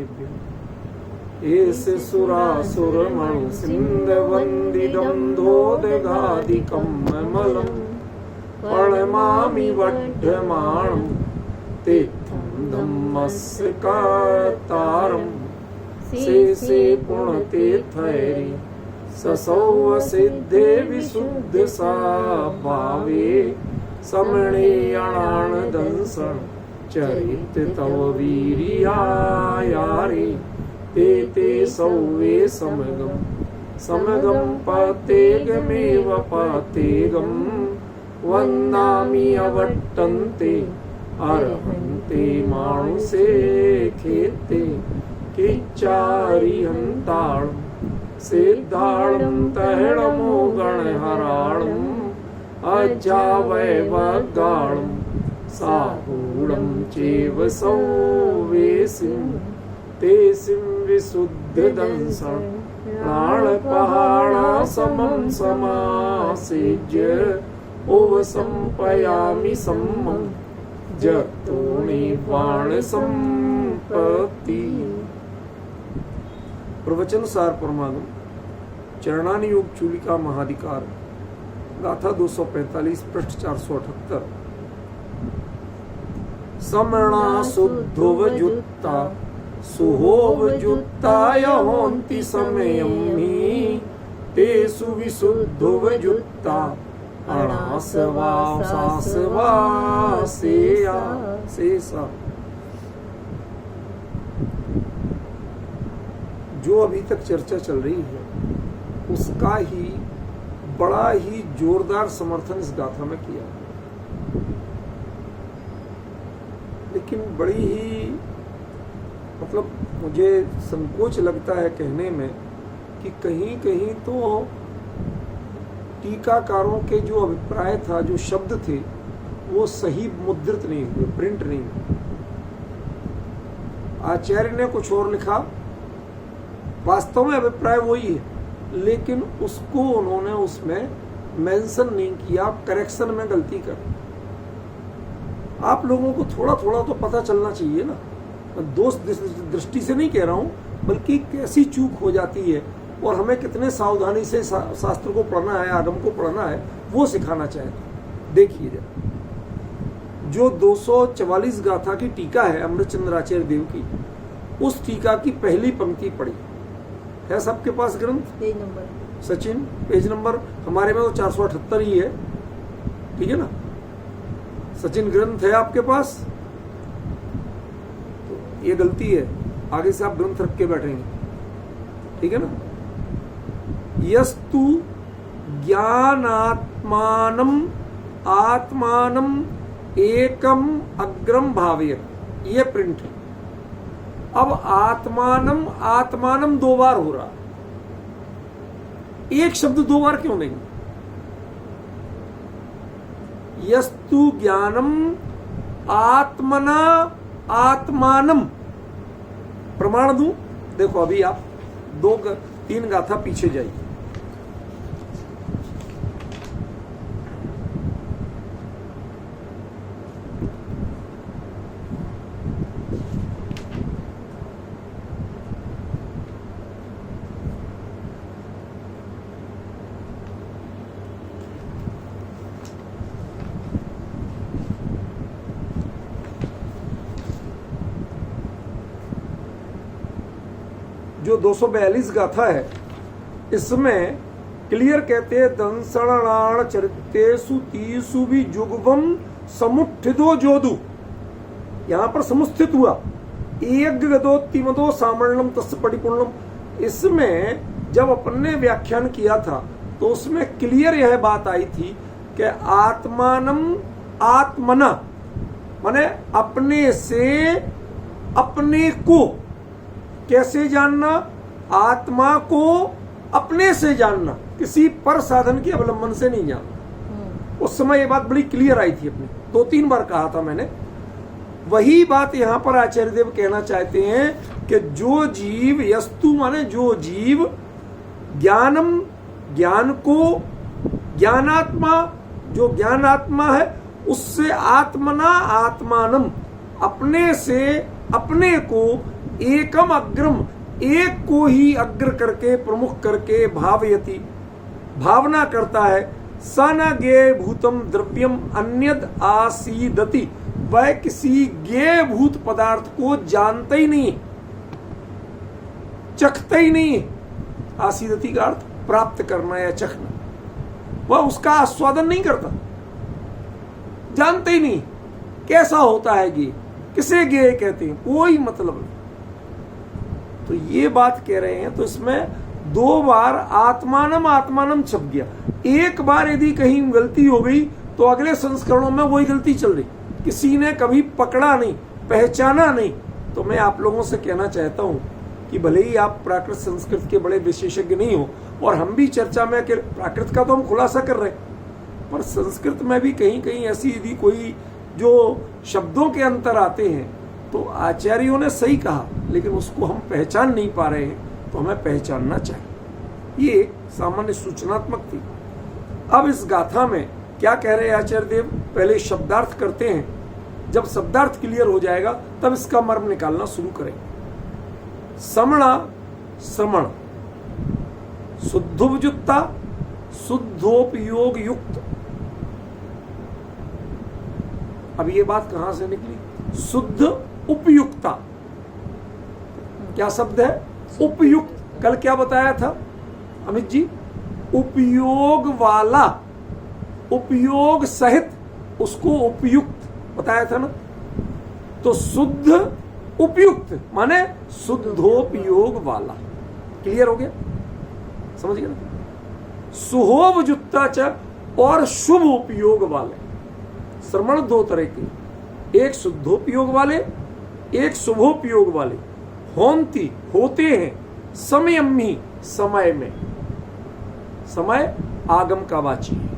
सखेभ्यः एसे सुरासुरमणु सिन्धवन्दितं धोदगादिकं ममलं प्रणमामि वढ्यमाणं तीर्थं धम्मस्य कर्तारं शेषे पुण्यतीर्थैरि ससौव सिद्धे विशुद्ध भावे समणे अणानदंसं चरित तव वीर्यायारे ते सौवे समगम पतेगमेव पतेगम वन्दामि अवट्टन्ते अर्हन्ते मानुषे खेते किच्चारिहन्ताळं सिद्धाळं तैळमो गणहराळं अजावैवगाळं साहूळं चेव सौवेसिं तेसिं विशुद्धदंसं प्राणपहाणासमं समासेज्य उपसंपयामि सम्मं जतोनि बाणसंपत्ति। प्रवचन सार परमागम चरणानि योग चूलिका महाधिकार गाथा 245 पृष्ठ 478। समणा शुद्धोवजुत्ता सुहोवजुत्ताय होन्ति समयम्हि तेषु विशुद्धोवजुत्ता अणासवासासवासेया शेषा। जो अभी तक चर्चा चल रही है उसका ही बड़ा ही जोरदार समर्थन इस गाथा में किया, लेकिन बड़ी ही मतलब मुझे संकोच लगता है कहने में कि कहीं कहीं तो टीकाकारों के जो अभिप्राय था, जो शब्द थे, वो सही मुद्रित नहीं हुए, प्रिंट नहीं हुए। आचार्य ने कुछ और लिखा, वास्तव में अभिप्राय वही है, लेकिन उसको उन्होंने उसमें मेंशन नहीं किया, करेक्शन में गलती कर। आप लोगों को थोड़ा थोड़ा तो पता चलना चाहिए ना, दोष दृष्टि से नहीं कह रहा हूं, बल्कि कैसी चूक हो जाती है और हमें कितने सावधानी से शास्त्र को पढ़ना है, आगम को पढ़ना है, वो सिखाना चाहते। देखिए जो 244 गाथा की टीका है अमृतचंद्राचार्य देव की, उस टीका की पहली पंक्ति पढ़ी है सबके पास ग्रंथ? Page number Sachin, page number हमारे में तो 478 ही है, ठीक है ना सचिन? ग्रंथ है आपके पास? तो ये गलती है, आगे से आप ग्रंथ रख के बैठेंगे, ठीक है ना? यस्तु ज्ञानात्मानम आत्मानम एकम अग्रम भावेत, ये प्रिंट है। अब आत्मानम आत्मानम 2 बार हो रहा, एक शब्द 2 बार क्यों नहीं? यस्तु ज्ञानम आत्मना आत्मानम, प्रमाण दूं? देखो अभी आप 2-3 गाथा पीछे जाइए। जो 242 गाथा है इसमें क्लियर कहते हैं दंसणाण चरितेषु तीसु भी जुगवम समुत्थितो जोदु, यहां पर समुस्थित हुआ एक गदोत्तिमदो सामण्यम तस्य परिपूर्णम। इसमें जब अपन ने व्याख्यान किया था तो उसमें क्लियर यह बात आई थी कि आत्मानम आत्मना माने अपने से अपने को कैसे जानना, आत्मा को अपने से जानना, किसी पर साधन के अवलंबन से नहीं जानना। उस समय ये बात बड़ी क्लियर आई थी, अपने 2-3 बार कहा था मैंने। वही बात यहां पर आचार्य देव कहना चाहते हैं कि जो जीव, यस्तु माने जो जीव, ज्ञानम ज्ञान को, ज्ञानात्मा जो ज्ञानात्मा है उससे, आत्मना आत्मानम अपने से अपने को एकम अग्रम, एक को ही अग्र करके, प्रमुख करके, भावयति, भावना करता है, स न ज्ञेय भूतम द्रव्यम अन्यद आसीदति, वह किसी ज्ञेय भूत पदार्थ को जानता ही नहीं, चखता ही नहीं। आसीदति का अर्थ प्राप्त करना या चखना, वह उसका आस्वादन नहीं करता, जानते ही नहीं कैसा होता है ये, किसे ज्ञेय कहते हैं, कोई मतलब नहीं। तो ये बात कह रहे हैं। तो इसमें 2 बार आत्मानम आत्मानम छप गया। एक बार यदि कहीं गलती हो गई तो अगले संस्करणों में वही गलती चल रही, किसी ने कभी पकड़ा नहीं, पहचाना नहीं। तो मैं आप लोगों से कहना चाहता हूं कि भले ही आप प्राकृत संस्कृत के बड़े विशेषज्ञ नहीं हो, और हम भी चर्चा में प्राकृत का तो हम खुलासा कर रहे हैं, पर संस्कृत में भी कहीं कहीं ऐसी यदि कोई जो शब्दों के अंतर आते हैं तो आचार्यों ने सही कहा, लेकिन उसको हम पहचान नहीं पा रहे हैं, तो हमें पहचानना चाहिए। ये एक सामान्य सूचनात्मक थी। अब इस गाथा में क्या कह रहे हैं आचार्य देव, पहले शब्दार्थ करते हैं, जब शब्दार्थ क्लियर हो जाएगा तब इसका मर्म निकालना शुरू करेंगे। समणा, श्रमण, शुद्धोपयुक्ता, शुद्धोपयोग युक्त। अब ये बात कहां से निकली? शुद्ध उपयुक्ता, क्या शब्द है? उपयुक्त। कल क्या बताया था अमित जी? उपयोग वाला, उपयोग सहित, उसको उपयुक्त बताया था ना। तो शुद्ध उपयुक्त माने शुद्धोपयोग वाला। क्लियर हो गया? समझ गए ना? सुहोपयुक्ता च, और शुभ उपयोग वाले। श्रमण 2 तरह के, एक शुद्धोपयोग वाले, एक शुभोपयोग वाले। होंती, होते हैं, समयम्ही, समय में। समय आगम का वाची है,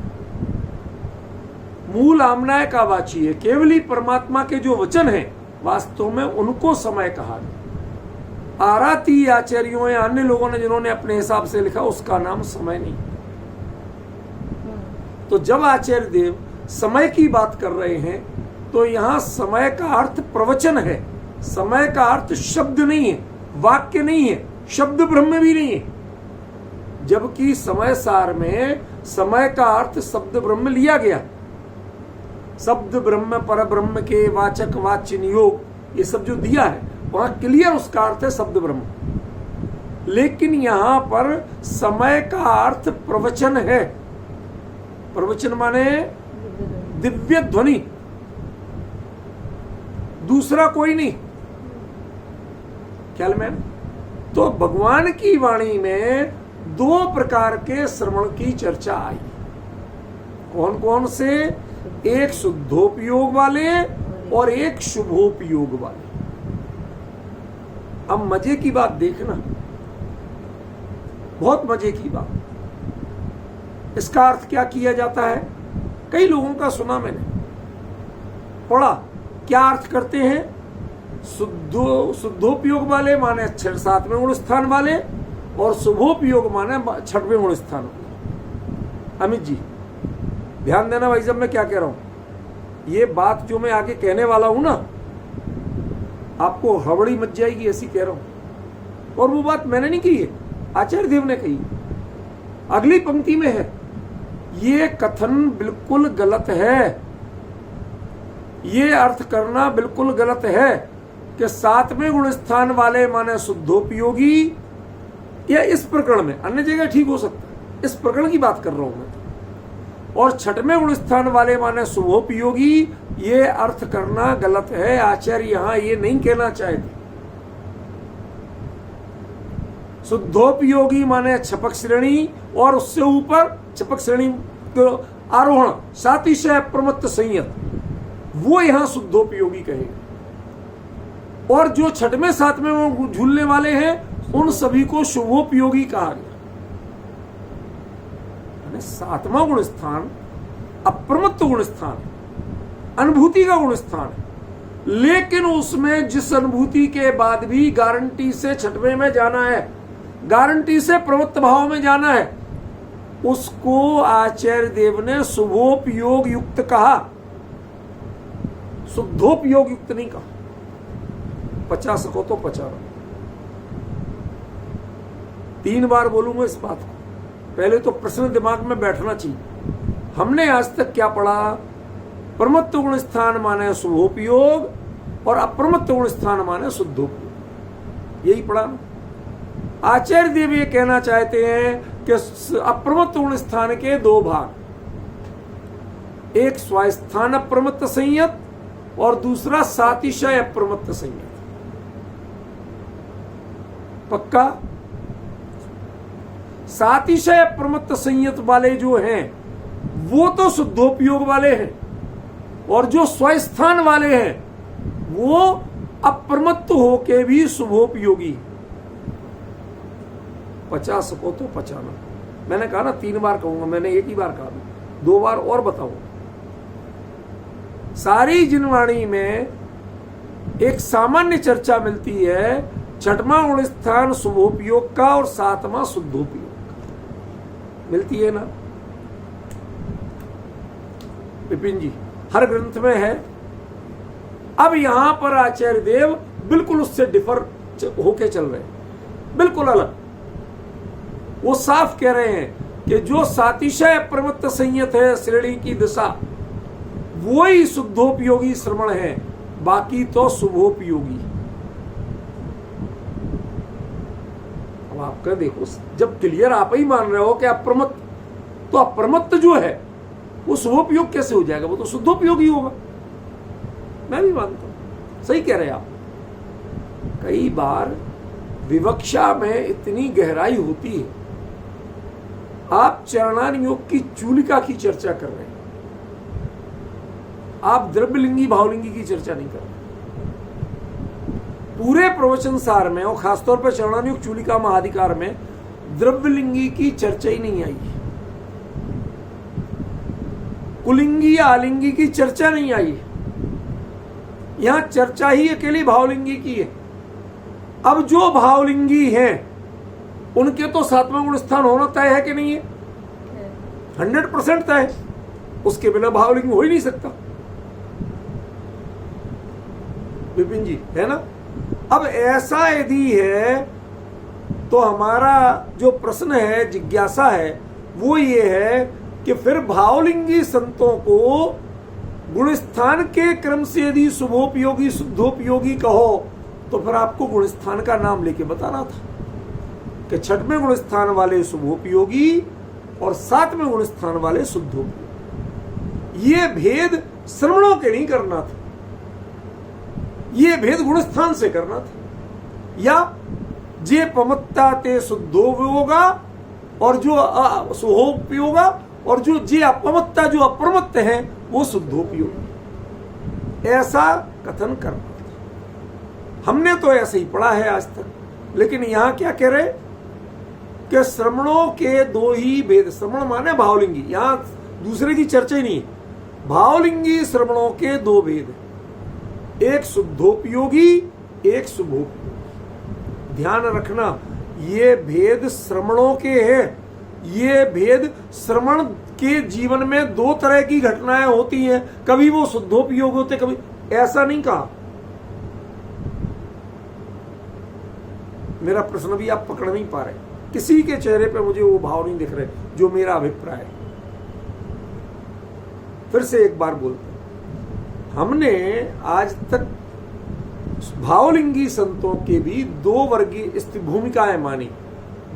मूल आमनाय का वाची है। केवली परमात्मा के जो वचन हैं वास्तव में उनको समय कहा गया। आराती आचार्यों या अन्य लोगों ने जिन्होंने अपने हिसाब से लिखा, उसका नाम समय नहीं। तो जब आचार्य देव समय की बात कर रहे हैं तो यहां समय का अर्थ प्रवचन है, समय का अर्थ शब्द नहीं है, वाक्य नहीं है, शब्द ब्रह्म भी नहीं है। जबकि समय सार में समय का अर्थ शब्द ब्रह्म लिया गया। शब्द ब्रह्म, पर ब्रह्म के वाचक, वाच्य, नियोग, ये सब जो दिया है वहां क्लियर उसका अर्थ है शब्द ब्रह्म। लेकिन यहां पर समय का अर्थ प्रवचन है। प्रवचन माने दिव्य ध्वनि, दूसरा कोई नहीं। ख्याल में? तो भगवान की वाणी में 2 प्रकार के श्रवण की चर्चा आई। कौन कौन से? एक शुद्धोपयोग वाले और एक शुभोपयोग वाले। अब मजे की बात देखना, बहुत मजे की बात। इसका अर्थ क्या किया जाता है? कई लोगों का सुना मैंने, पढ़ा। क्या अर्थ करते हैं? शुद्धोपयोग वाले माने 7वें गुण स्थान वाले, और शुभोपयोग माने 6वें गुण स्थान वाले। अमित जी ध्यान देना भाई, जब मैं क्या कह रहा हूं, ये बात जो मैं आगे कहने वाला हूं ना, आपको हवड़ी मच जाएगी, ऐसी कह रहा हूं। और वो बात मैंने नहीं की है, आचार्य देव ने कही। अगली पंक्ति में है, ये कथन बिल्कुल गलत है, ये अर्थ करना बिल्कुल गलत है कि 7वें गुण स्थान वाले माने शुद्धोपयोगी। या इस प्रकरण में, अन्य जगह ठीक हो सकता है, इस प्रकरण की बात कर रहा हूं मैं। और 6वें गुण स्थान वाले माने शुभोपयोगी, ये अर्थ करना गलत है। आचार्य यहां ये नहीं कहना चाहते। शुद्धोपयोगी माने छपक श्रेणी, और उससे ऊपर छपक श्रेणी आरोहण, सातिशय प्रमत्त संयत, वो यहां शुद्धोपयोगी कहेगा। और जो 6वें 7वें झूलने वाले हैं उन सभी को शुभोपयोगी कहा गया। 7वां गुण स्थान अप्रमत्त गुण स्थान, अनुभूति का गुण स्थान है, लेकिन उसमें जिस अनुभूति के बाद भी गारंटी से 6वें में जाना है, गारंटी से प्रमत्त भाव में जाना है, उसको आचार्य देव ने शुभोपयोग युक्त कहा, शुद्धोपयोग युक्त नहीं कहा। 50 सको तो 50। 3 बार बोलूंगा इस बात को, पहले तो प्रश्न दिमाग में बैठना चाहिए। हमने आज तक क्या पढ़ा? प्रमत्त गुण स्थान माने शुभोपयोग और अप्रमत्त गुण स्थान माने शुद्धोपयोग, यही पढ़ा ना। आचार्य देव ये कहना चाहते हैं कि अप्रमत्त गुण स्थान के 2 भाग, एक स्वास्थान अप्रमत्त संयत और दूसरा सातिशय अप्रमत्त संयत। पक्का? सातिशय अप्रमत्त संयत वाले जो हैं वो तो शुद्धोपयोग वाले हैं, और जो स्वस्थान वाले हैं वो अप्रमत्त होके भी शुभोपयोगी। 50 सको तो 55। मैंने कहा ना 3 बार कहूंगा, मैंने एक ही बार कहा, 2 बार और बताऊंगा। सारी जिनवाणी में एक सामान्य चर्चा मिलती है, 6वां गुण स्थान शुभोपयोग का और 7वां शुद्धोपयोग का, मिलती है ना विपिन जी? हर ग्रंथ में है। अब यहां पर आचार्य देव बिल्कुल उससे डिफर होके चल रहे हैं, बिल्कुल अलग। वो साफ कह रहे हैं कि जो सातिशय अप्रमत्त संयत है श्रेणी की दिशा, वो ही शुद्धोपयोगी श्रवण है, बाकी तो शुभोपयोगी। अब आपका देखो, जब क्लियर आप ही मान रहे हो कि अप्रमत्त, तो अप्रमत्त जो है वो शुभोपयोग कैसे हो जाएगा? वो तो शुद्धोपयोगी होगा। मैं भी मानता हूं, सही कह रहे हैं आप। कई बार विवक्षा में इतनी गहराई होती है, आप चरणान योग की चूलिका की चर्चा कर रहे हैं, आप द्रव्यलिंगी भावलिंगी की चर्चा नहीं कर रहे। पूरे प्रवचन सार में और खासतौर पर चरणान योग चूलिका महाधिकार में द्रव्यलिंगी की चर्चा ही नहीं आई, कुलिंगी या आलिंगी की चर्चा नहीं आई। यहां चर्चा ही अकेली भावलिंगी की है। अब जो भावलिंगी हैं उनके तो 7वां गुण स्थान होना तय है कि नहीं है? 100% तय है, उसके बिना भावलिंग हो ही नहीं सकता। विपिन जी, है ना? अब ऐसा यदि है तो हमारा जो प्रश्न है, जिज्ञासा है, वो ये है कि फिर भावलिंगी संतों को गुणस्थान के क्रम से यदि शुभोपयोगी शुद्धोपयोगी कहो, तो फिर आपको गुणस्थान का नाम लेके बताना था कि 6वें गुणस्थान वाले शुभोपयोगी और 7वें गुणस्थान वाले शुद्धोपयोगी। ये भेद श्रवणों के नहीं करना था, ये भेद गुणस्थान से करना था। या जे पमत्ता ते शुद्धोपयोगा और जो शुभोपयोगा, और जो जे अपमत्ता जो अप्रमत्त है वो शुद्धोपयोगी, ऐसा कथन करना था। हमने तो ऐसे ही पढ़ा है आज तक, लेकिन यहां क्या कह रहे कि श्रवणों के 2 ही भेद, श्रवण माने भावलिंगी, यहां दूसरे की चर्चा ही नहीं है। भावलिंगी श्रवणों के 2 भेद, एक शुद्धोपयोगी एक शुभोपयोगी। ध्यान रखना, ये भेद श्रवणों के हैं। ये भेद श्रवण के जीवन में 2 तरह की घटनाएं होती हैं, कभी वो शुद्धोपयोग होते, कभी ऐसा नहीं कहा। मेरा प्रश्न भी आप पकड़ नहीं पा रहे, किसी के चेहरे पे मुझे वो भाव नहीं दिख रहे जो मेरा अभिप्राय है। फिर से एक बार बोलते, हमने आज तक भावलिंगी संतों के भी 2 वर्गीय भूमिकाएं मानी।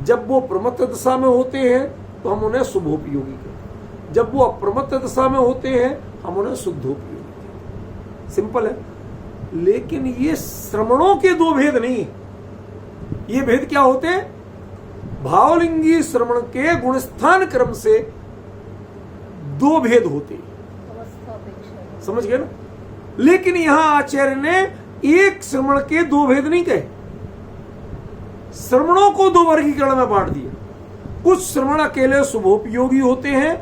जब वो प्रमत्त दशा में होते हैं तो हम उन्हें शुभोपयोगी कहते, जब वो अप्रमत्त दशा में होते हैं हम उन्हें शुद्धोपयोगी कहते। सिंपल है। लेकिन ये श्रवणों के 2 भेद नहीं है। ये भेद क्या होते हैं? भावलिंगी श्रवण के गुणस्थान क्रम से 2 भेद होते हैं, समझ गए ना? लेकिन यहां आचार्य ने एक श्रवण के 2 भेद नहीं कहे, श्रवणों को 2 वर्गीकरण में बांट दिया। कुछ श्रवण अकेले शुभोपयोगी होते हैं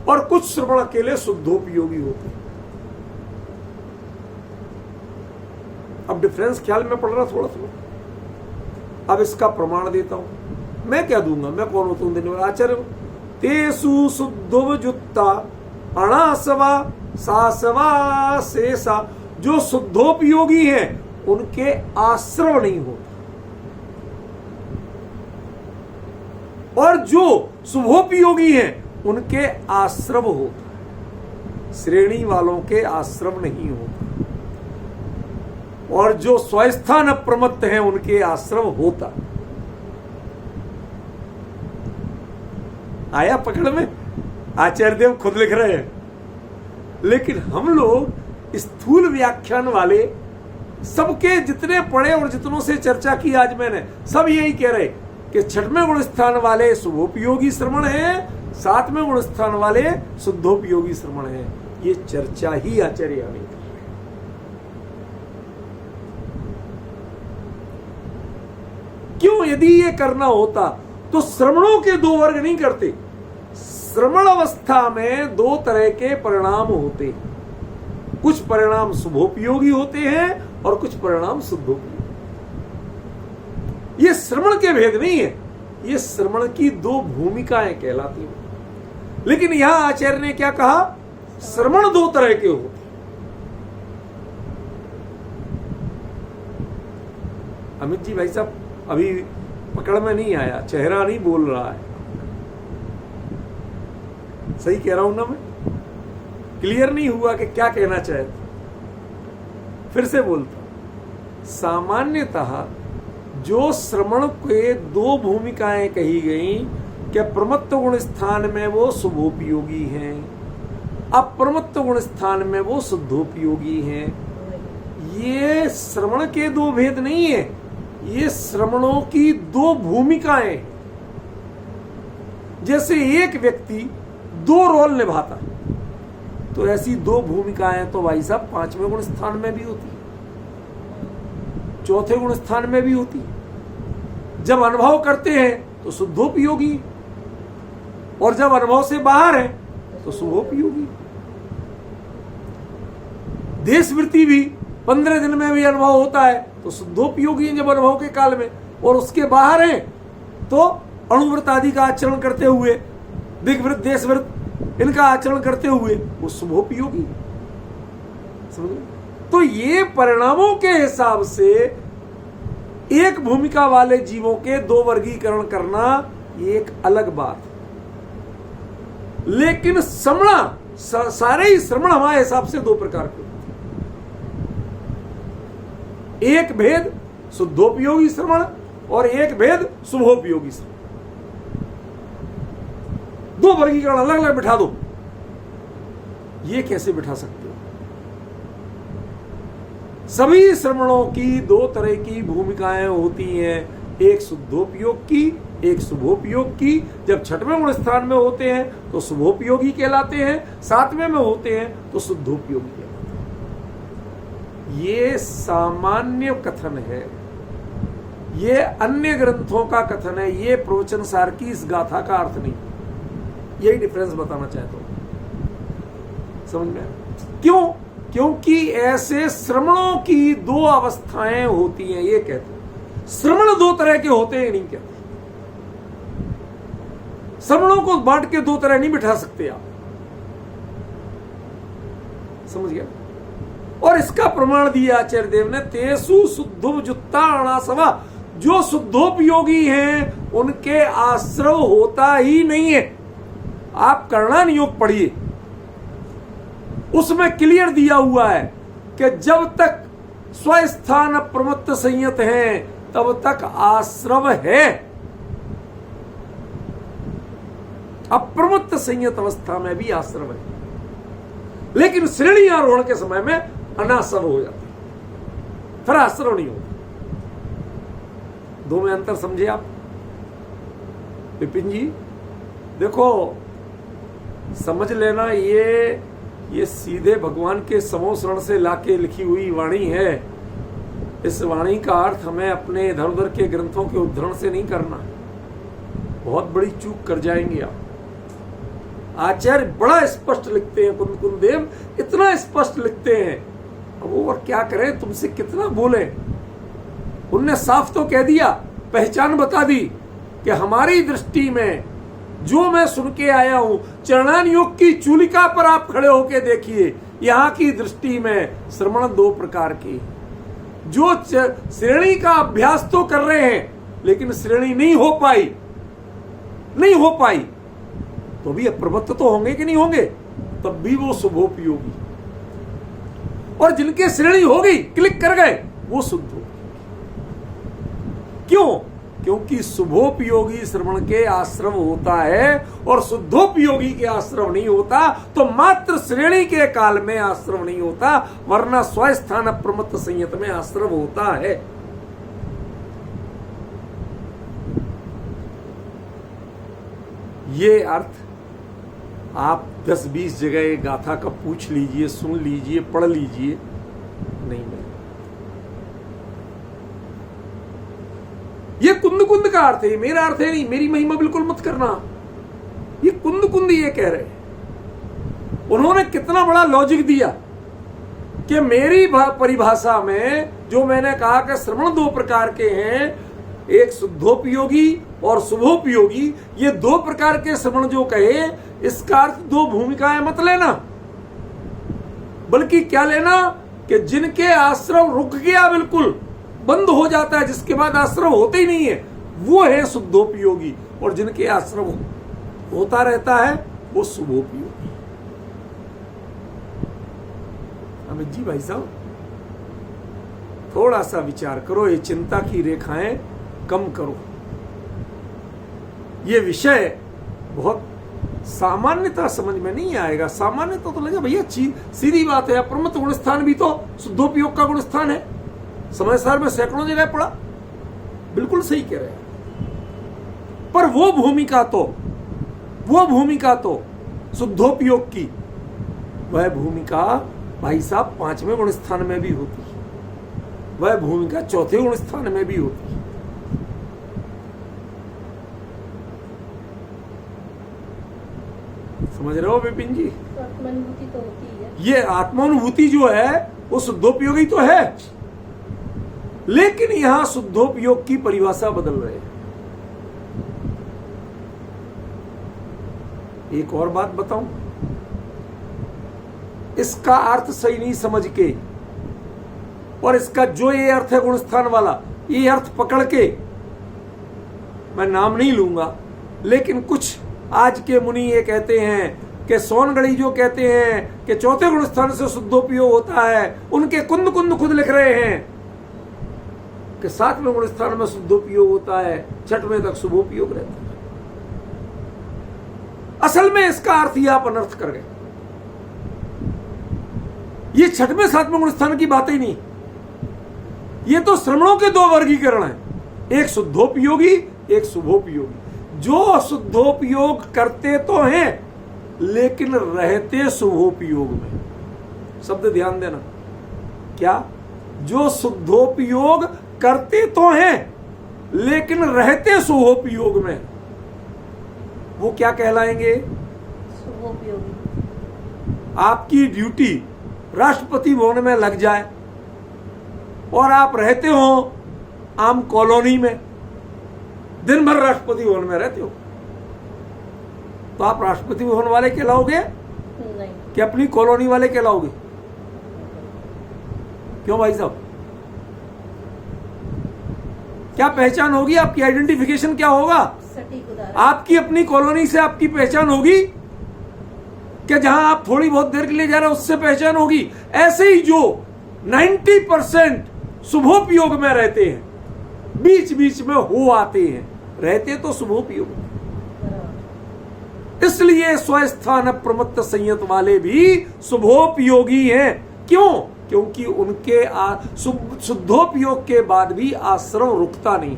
और कुछ श्रवण अकेले शुद्धोपयोगी होते हैं। अब डिफरेंस ख्याल में पड़ रहा थोड़ा थोड़ा। अब इसका प्रमाण देता हूं। मैं क्या दूंगा? मैं कौन होता हूं देने वाला? आचार्य। तेसु शुद्धोपयुक्ता अणासवा सासवा शेषा, जो शुद्धोपयोगी हैं उनके आश्रव नहीं होता। और जो शुभोपयोगी हैं उनके आश्रव होता है, श्रेणी वालों के आश्रम नहीं होता, और जो स्वस्थान अप्रमत्त हैं उनके आश्रम होता। आया पकड़ में? आचार्य देव खुद लिख रहे हैं। लेकिन हम लोग स्थूल व्याख्यान वाले सबके जितने पढ़े और जितनों से चर्चा की आज मैंने, सब यही कह रहे कि छठवें गुण स्थान वाले शुभोपयोगी श्रवण हैं, सातवें गुण स्थान वाले शुद्धोपयोगी श्रवण हैं। ये चर्चा ही आचार्य कर रहे हैं। क्यों? यदि ये करना होता तो श्रवणों के दो वर्ग नहीं करते। श्रवण अवस्था में दो तरह के परिणाम होते हैं, कुछ परिणाम शुभोपयोगी होते हैं और कुछ परिणाम शुद्धोपयोगी। ये श्रवण के भेद नहीं है, ये श्रवण की दो भूमिकाएं कहलाती हैं। लेकिन यहां आचार्य ने क्या कहा? श्रवण दो तरह के होते हैं। अमित जी भाई साहब अभी पकड़ में नहीं आया, चेहरा नहीं बोल रहा है। सही कह रहा हूं ना मैं? क्लियर नहीं हुआ कि क्या कहना चाहे? फिर से बोलता। सामान्यतः जो श्रवण के दो भूमिकाएं कही गई कि प्रमत्त गुण स्थान में वो शुभोपयोगी हैं, अप्रमत्त गुण स्थान में वो शुद्धोपयोगी हैं। ये श्रवण के दो भेद नहीं है, ये श्रवणों की दो भूमिकाएं। जैसे एक व्यक्ति दो रोल निभाता है, तो ऐसी दो भूमिकाएं तो भाई साहब पांचवें गुण स्थान में भी होती है, चौथे गुण स्थान में भी होती है। जब अनुभव करते हैं तो शुद्धोपयोगी, और जब अनुभव से बाहर है तो शुभोपयोगी। देशवृत्ति भी 15 दिन में भी अनुभव होता है तो शुद्धोपयोगी है जब अनुभव के काल में, और उसके बाहर है तो अणुव्रत आदि का आचरण करते हुए, दिग्व्रत देशव्रत इनका आचरण करते हुए वो शुभोपयोगी। समझ? तो ये परिणामों के हिसाब से एक भूमिका वाले जीवों के दो वर्गीकरण करना ये एक अलग बात है। लेकिन श्रवण, सारे ही श्रवण हमारे हिसाब से दो प्रकार के होते हैं। एक भेद शुद्धोपयोगी श्रवण और एक भेद शुभोपयोगी श्रवण। दो वर्गीकरण अलग अलग बिठा दो, ये कैसे बिठा सकते हो? सभी श्रवणों की दो तरह की भूमिकाएं होती हैं, एक शुद्धोपयोग की, एक शुभोपयोग की। जब छठवें गुण स्थान में होते हैं तो शुभोपयोगी कहलाते हैं, सातवें में होते हैं तो शुद्धोपयोगी कहलाते हैं। ये सामान्य कथन है, ये अन्य ग्रंथों का कथन है, ये प्रवचन सार की इस गाथा का अर्थ नहीं। यही डिफरेंस बताना चाहता हूं, समझ में? क्यों? क्योंकि ऐसे श्रवणों की दो अवस्थाएं होती हैं, ये कहते हैं। श्रवण दो तरह के होते हैं नहीं कहते। श्रवणों को बांट के दो तरह नहीं बिठा सकते आप, समझ गया? और इसका प्रमाण दिया आचार्य देव ने, तेसु शुद्धोपजुक्ता अणासवा। जो शुद्धोपयोगी हैं उनके आश्रव होता ही नहीं है। आप करणान योग पढ़िए, उसमें क्लियर दिया हुआ है कि जब तक स्वस्थान प्रमत्त संयत है तब तक आश्रव है, अप्रमत्त संयत अवस्था में भी आश्रव है। लेकिन श्रेणी आरोहण के समय में अनाश्रव हो जाती है, फिर आश्रव नहीं होता। दो में अंतर समझे आप? विपिन जी देखो, समझ लेना, ये सीधे भगवान के समोसरण से लाके लिखी हुई वाणी है। इस वाणी का अर्थ हमें अपने इधर उधर के ग्रंथों के उद्धरण से नहीं करना, बहुत बड़ी चूक कर जाएंगे आप। आचार्य बड़ा स्पष्ट लिखते हैं, कुंद देव इतना स्पष्ट लिखते हैं, अब वो और क्या करें, तुमसे कितना बोले। उनने साफ तो कह दिया, पहचान बता दी कि हमारी दृष्टि में जो मैं सुन के आया हूं, चरणान योग की चूलिका पर आप खड़े होके देखिए, यहां की दृष्टि में श्रवण दो प्रकार की। जो श्रेणी का अभ्यास तो कर रहे हैं लेकिन श्रेणी नहीं हो पाई, नहीं हो पाई तो भी अप्रमत्त तो होंगे कि नहीं होंगे, तब भी वो शुभोपयोगी। और जिनके श्रेणी हो गई, क्लिक कर गए, वो शुद्ध हो। क्यों? क्योंकि शुभोपयोगी श्रवण के आश्रम होता है और शुद्धोपयोगी के आश्रम नहीं होता। तो मात्र श्रेणी के काल में आश्रम नहीं होता, वरना स्वस्थान अप्रमत्त संयत में आश्रम होता है। ये अर्थ आप 10-20 जगह गाथा का पूछ लीजिए, सुन लीजिए, पढ़ लीजिए, नहीं मिलेगा। ये कुंद कुंद का अर्थ है, मेरा अर्थ है नहीं, मेरी महिमा बिल्कुल मत करना। ये कुंद कुंद ये कह रहे हैं। उन्होंने कितना बड़ा लॉजिक दिया कि मेरी परिभाषा में जो मैंने कहा कि श्रवण दो प्रकार के हैं, एक शुद्धोपयोगी और शुभोपयोगी। ये दो प्रकार के श्रवण जो कहे, इसका अर्थ दो भूमिकाएं मत लेना, बल्कि क्या लेना कि जिनके आश्रम रुक गया, बिल्कुल बंद हो जाता है, जिसके बाद आश्रम होते ही नहीं है, वो है शुद्धोपयोगी। और जिनके आश्रम होता रहता है, वो शुभोपयोगी। अमित जी भाई साहब, थोड़ा सा विचार करो, ये चिंता की रेखाएं कम करो। ये विषय बहुत सामान्यता समझ में नहीं आएगा। सामान्यता तो लगे भैया सीधी बात है, अप्रमत्त गुणस्थान भी तो शुद्धोपयोग का गुणस्थान है। समय सार में सैकड़ों जगह पढ़ा, बिल्कुल सही कह रहे हैं। पर वो भूमिका तो शुद्धोपयोग की, वह भूमिका भाई साहब 5वें गुणस्थान में भी होती है, वह भूमिका 4थे गुणस्थान में भी होती है। समझ रहे हो विपिन जी? आत्मानुभूति तो होती है। ये आत्मानुभूति जो है वो शुद्धोपयोगी तो है, लेकिन यहां शुद्धोपयोग की परिभाषा बदल रहे हैं। एक और बात बताऊं, इसका अर्थ सही नहीं समझ के और इसका जो ये अर्थ है गुणस्थान वाला, ये अर्थ पकड़ के, मैं नाम नहीं लूंगा, लेकिन कुछ आज के मुनि ये कहते हैं कि सोनगढ़ी जो कहते हैं कि 4थे गुणस्थान से शुद्धोपयोग होता है, उनके कुंद कुंद खुद लिख रहे हैं कि 7वें गुणस्थान में शुद्धोपयोग होता है, 6वें तक शुभोपयोग रहता है। असल में इसका अर्थ यह आप अनर्थ कर गए। ये 6वें 7वें गुणस्थान की बात ही नहीं, ये तो श्रवणों के दो वर्गीकरण हैं, एक शुद्धोपयोगी, एक शुभोपयोगी। जो शुद्धोपयोग करते तो हैं लेकिन रहते शुभोपयोग में। शब्द ध्यान देना, क्या? जो शुद्धोपयोग करते तो हैं लेकिन रहते शुभोपयोग में, वो क्या कहलाएंगे? शुभोपयोगी। आपकी ड्यूटी राष्ट्रपति भवन में लग जाए और आप रहते हो आम कॉलोनी में, दिन भर राष्ट्रपति भवन में रहते हो, तो आप राष्ट्रपति भवन वाले कहलाओगे नहीं, कि अपनी कॉलोनी वाले कहलाओगे? क्यों भाई साहब? क्या पहचान होगी आपकी? आइडेंटिफिकेशन क्या होगा? सटीक उदाहरण। आपकी अपनी कॉलोनी से आपकी पहचान होगी कि जहां आप थोड़ी बहुत देर के लिए जा रहे हो उससे पहचान होगी? ऐसे ही जो 90% शुभोपयोग में रहते हैं, बीच बीच में हो आते हैं, रहते तो शुभोपयोग। इसलिए स्वस्थान प्रमत्त संयत वाले भी शुभोपयोगी हैं। क्यों? क्योंकि उनके शुद्धोपयोग के बाद भी आश्रम रुकता नहीं।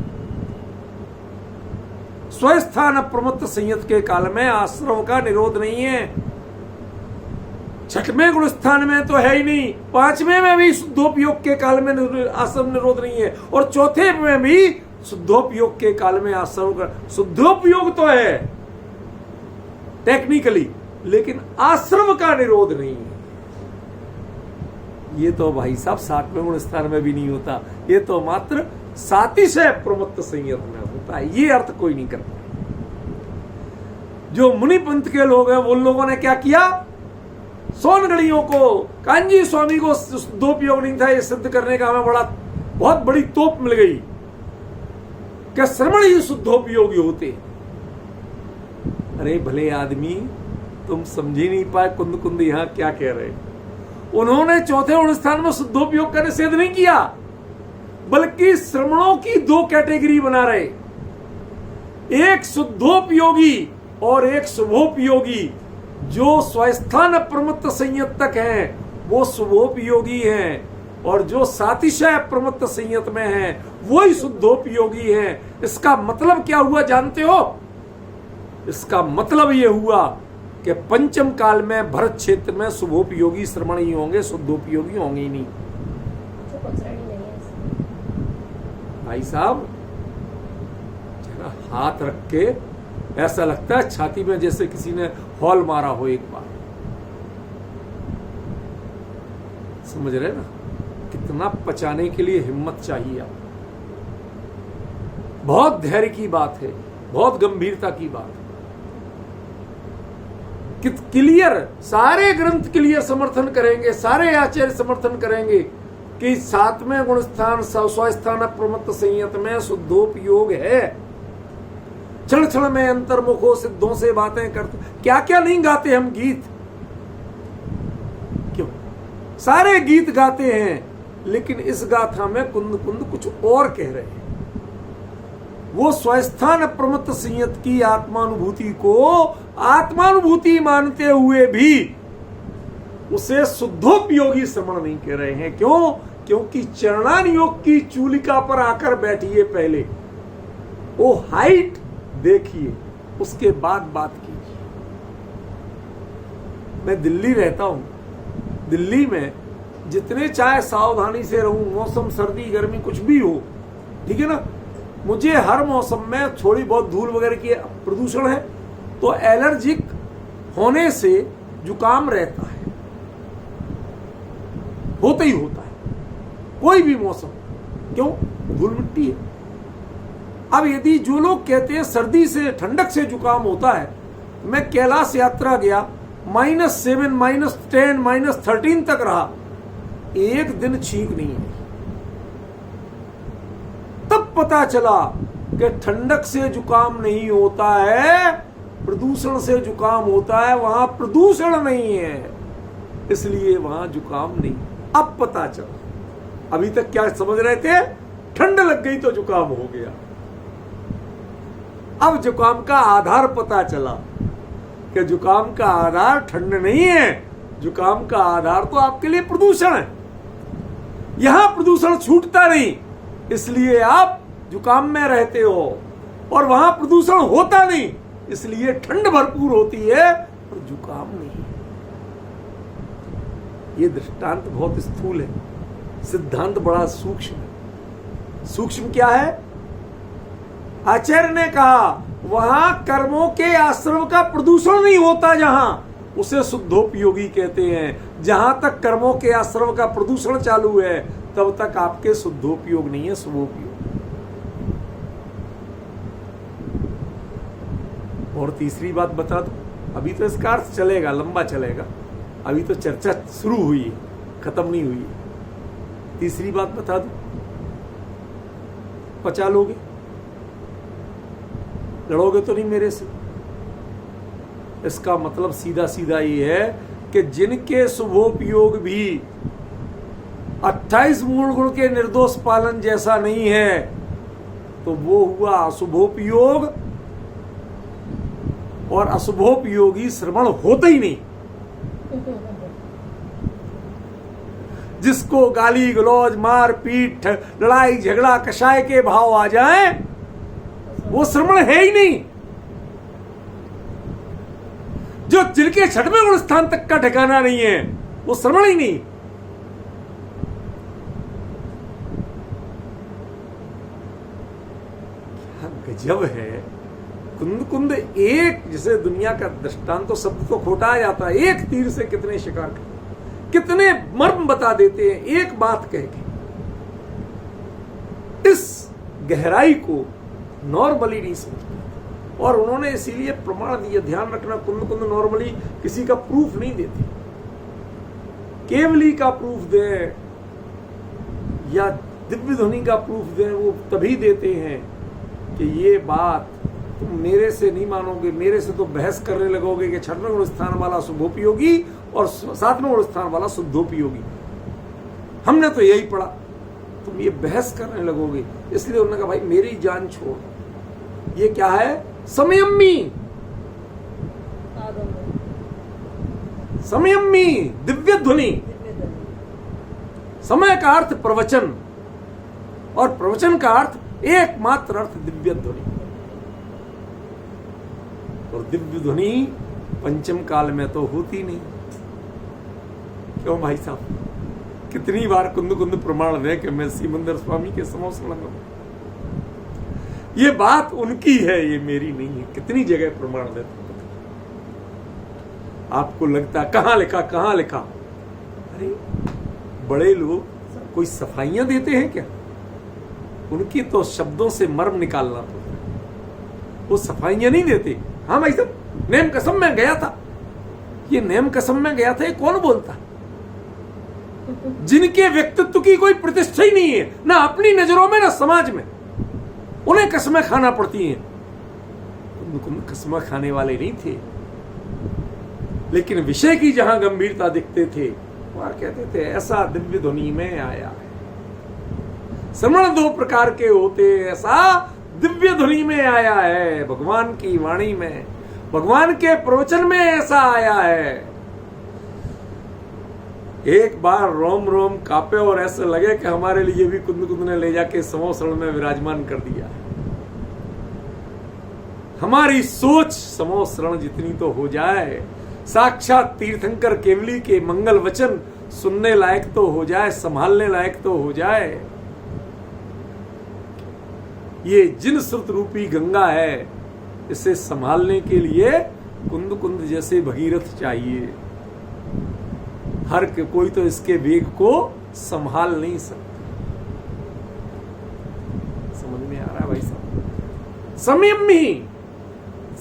स्वस्थान प्रमत्त संयत के काल में आश्रम का निरोध नहीं है। 6वें गुणस्थान में तो है ही नहीं, 5वें में भी शुद्धोपयोग के काल में आश्रम निरोध नहीं है, और 4थे में भी शुद्धोपयोग के काल में आश्रम का शुद्धोपयोग तो है टेक्निकली, लेकिन आश्रम का निरोध नहीं है। ये तो भाई साहब 7वें गुणस्थान में भी नहीं होता, ये तो मात्र सातिशय प्रमत्त संयत में होता है। ये अर्थ कोई नहीं करता। जो मुनि पंथ के लोग हैं, वो लोगों ने क्या किया? सोनगढ़ियों को, कांजी स्वामी को शुद्धोपयोग नहीं था ये सिद्ध करने का हमें बहुत बड़ी तोप मिल गई कि श्रवण ही शुद्धोपयोगी होते। अरे भले आदमी, तुम समझ ही नहीं पाए कुंद कुंद यहां क्या कह रहे। उन्होंने चौथे गुण स्थान में शुद्धोपयोग का निषेध नहीं किया, बल्कि श्रमणों की दो कैटेगरी बना रहे, एक शुद्धोपयोगी और एक शुभोपयोगी। जो स्वस्थान प्रमत्त संयतक हैं वो शुभोपयोगी हैं, और जो सातिशय प्रमत्त संयत में हैं वो ही शुद्धोपयोगी हैं। इसका मतलब क्या हुआ जानते हो? इसका मतलब ये हुआ कि पंचम काल में भरत क्षेत्र में शुभोपयोगी श्रमण ही होंगे, शुद्धोपयोगी होंगे ही नहीं। जो पकड़नी नहीं है इसमें। भाई साहब जरा हाथ रख के ऐसा लगता है छाती में जैसे किसी ने हॉल मारा हो एक बार। समझ रहे ना कितना पचाने के लिए हिम्मत चाहिए आप। बहुत धैर्य की बात है, बहुत गंभीरता की बात है। क्लियर सारे ग्रंथ क्लियर समर्थन करेंगे, सारे आचार्य समर्थन करेंगे कि सातवें गुण स्थान स्वस्थान प्रमत्त संयत में शुद्धोपयोग है। क्षण क्षण में अंतर्मुखों सिद्धों से बातें करते, क्या क्या नहीं गाते हम गीत, क्यों सारे गीत गाते हैं, लेकिन इस गाथा में कुंद कुंद कुछ और कह रहे हैं। वो स्वस्थान प्रमत्त संयत की आत्मानुभूति को आत्मानुभूति मानते हुए भी उसे शुद्धोपयोगी श्रवण नहीं कह रहे हैं। क्यों? क्योंकि चरणान योग की चूलिका पर आकर बैठिए, पहले वो हाइट देखिए, उसके बाद बात कीजिए। मैं दिल्ली रहता हूं, दिल्ली में जितने चाहे सावधानी से रहूं, मौसम सर्दी गर्मी कुछ भी हो, ठीक है ना, मुझे हर मौसम में थोड़ी बहुत धूल वगैरह की प्रदूषण है तो एलर्जिक होने से जुकाम रहता है, होता ही होता है, कोई भी मौसम। क्यों? धूल मिट्टी है। अब यदि जो लोग कहते हैं सर्दी से ठंडक से जुकाम होता है, मैं कैलाश यात्रा गया, -7 -10 -13 तक रहा, एक दिन छींक नहीं आई। तब पता चला कि ठंडक से जुकाम नहीं होता है, प्रदूषण से जुकाम होता है। वहां प्रदूषण नहीं है, इसलिए वहां जुकाम नहीं। अब पता चला। अभी तक क्या समझ रहे थे? ठंड लग गई तो जुकाम हो गया। अब जुकाम का आधार पता चला कि जुकाम का आधार ठंड नहीं है, जुकाम का आधार तो आपके लिए प्रदूषण है। यहां प्रदूषण छूटता नहीं, इसलिए आप जुकाम में रहते हो, और वहां प्रदूषण होता नहीं, इसलिए ठंड भरपूर होती है और जुकाम नहीं। ये दृष्टांत बहुत स्थूल है, सिद्धांत बड़ा सूक्ष्म है। सूक्ष्म क्या है? आचार्य ने कहा वहां कर्मों के आश्रम का प्रदूषण नहीं होता, जहां उसे शुद्धोपयोगी कहते हैं। जहां तक कर्मों के आश्रम का प्रदूषण चालू है तब तक आपके शुद्धोपयोग नहीं है, शुभोपयोग। और तीसरी बात बता दो, अभी तो इसका अर्थ चलेगा, लंबा चलेगा, अभी तो चर्चा शुरू हुई है, खत्म नहीं हुई है। तीसरी बात बता दो, पचा लोगे? लड़ोगे तो नहीं मेरे से? इसका मतलब सीधा सीधा ये है कि जिनके शुभोपयोग भी 28 मूल गुण के निर्दोष पालन जैसा नहीं है, तो वो हुआ अशुभोपयोग, और अशुभोपयोगी श्रवण होता ही नहीं। जिसको गाली गलौज मार पीट लड़ाई झगड़ा कषाय के भाव आ जाए, वो श्रवण है ही नहीं। जो जिनके छठवें गुण स्थान तक का ठिकाना नहीं है, वो श्रवण ही नहीं। क्या गजब है। कुंद कुंद एक, जैसे दुनिया का दृष्टांत तो शब्द तो खोटा आ जाता है, एक तीर से कितने शिकार करते, कितने मर्म बता देते हैं एक बात कह के। इस गहराई को नॉर्मली नहीं समझते, और उन्होंने इसीलिए प्रमाण दिया। ध्यान रखना, कुंद कुंद नॉर्मली किसी का प्रूफ नहीं देते, केवली का प्रूफ दें या दिव्य ध्वनि का प्रूफ दें, वो तभी देते हैं कि ये बात तुम मेरे से नहीं मानोगे, मेरे से तो बहस करने लगोगे कि 6वें गुण स्थान वाला शुभोपयोगी और 7वें गुण स्थान वाला शुद्धोपयोगी। हमने तो यही पढ़ा, तुम ये बहस करने लगोगे। इसलिए उन्होंने कहा भाई मेरी जान छोड़। ये क्या है? समयम्मी। समयम्मी दिव्य ध्वनि। समय का अर्थ प्रवचन और प्रवचन का अर्थ एकमात्र अर्थ दिव्य ध्वनि। और दिव्य ध्वनि पंचम काल में तो होती नहीं। क्यों भाई साहब? कितनी बार कुंद कुंद प्रमाण दे कि मैं सिमंदर स्वामी के समोसण हूं। ये बात उनकी है, ये मेरी नहीं है। कितनी जगह प्रमाण देते आपको लगता कहां लिखा कहां लिखा। अरे बड़े लोग कोई सफाइयां देते हैं क्या? उनकी तो शब्दों से मर्म निकालना पड़ता है, वो सफाइयां नहीं देते। हाँ भाई साहब, नेम कसम में गया था। ये नेम कसम में गया था, ये कौन बोलता? जिनके व्यक्तित्व की कोई प्रतिष्ठा ही नहीं है, ना अपनी नजरों में ना समाज में, उन्हें कसमें खाना पड़ती हैं। कसमें खाने वाले नहीं थे, लेकिन विषय की जहां गंभीरता दिखते थे वहां कहते थे ऐसा दिव्य ध्वनि में आया है। श्रवण 2 प्रकार के होते, ऐसा दिव्य ध्वनि में आया है। भगवान की वाणी में, भगवान के प्रवचन में ऐसा आया है। एक बार रोम रोम कांपे और ऐसे लगे कि हमारे लिए भी कुंद कुंद ने ले जाके समोसरण में विराजमान कर दिया। हमारी सोच समोसरण जितनी तो हो जाए, साक्षात तीर्थंकर केवली के मंगल वचन सुनने लायक तो हो जाए, संभालने लायक तो हो जाए। ये जिन श्रुत रूपी गंगा है, इसे संभालने के लिए कुंद कुंद जैसे भगीरथ चाहिए। हर कोई तो इसके वेग को संभाल नहीं सकता। समझ में आ रहा है भाई साहब? संयमी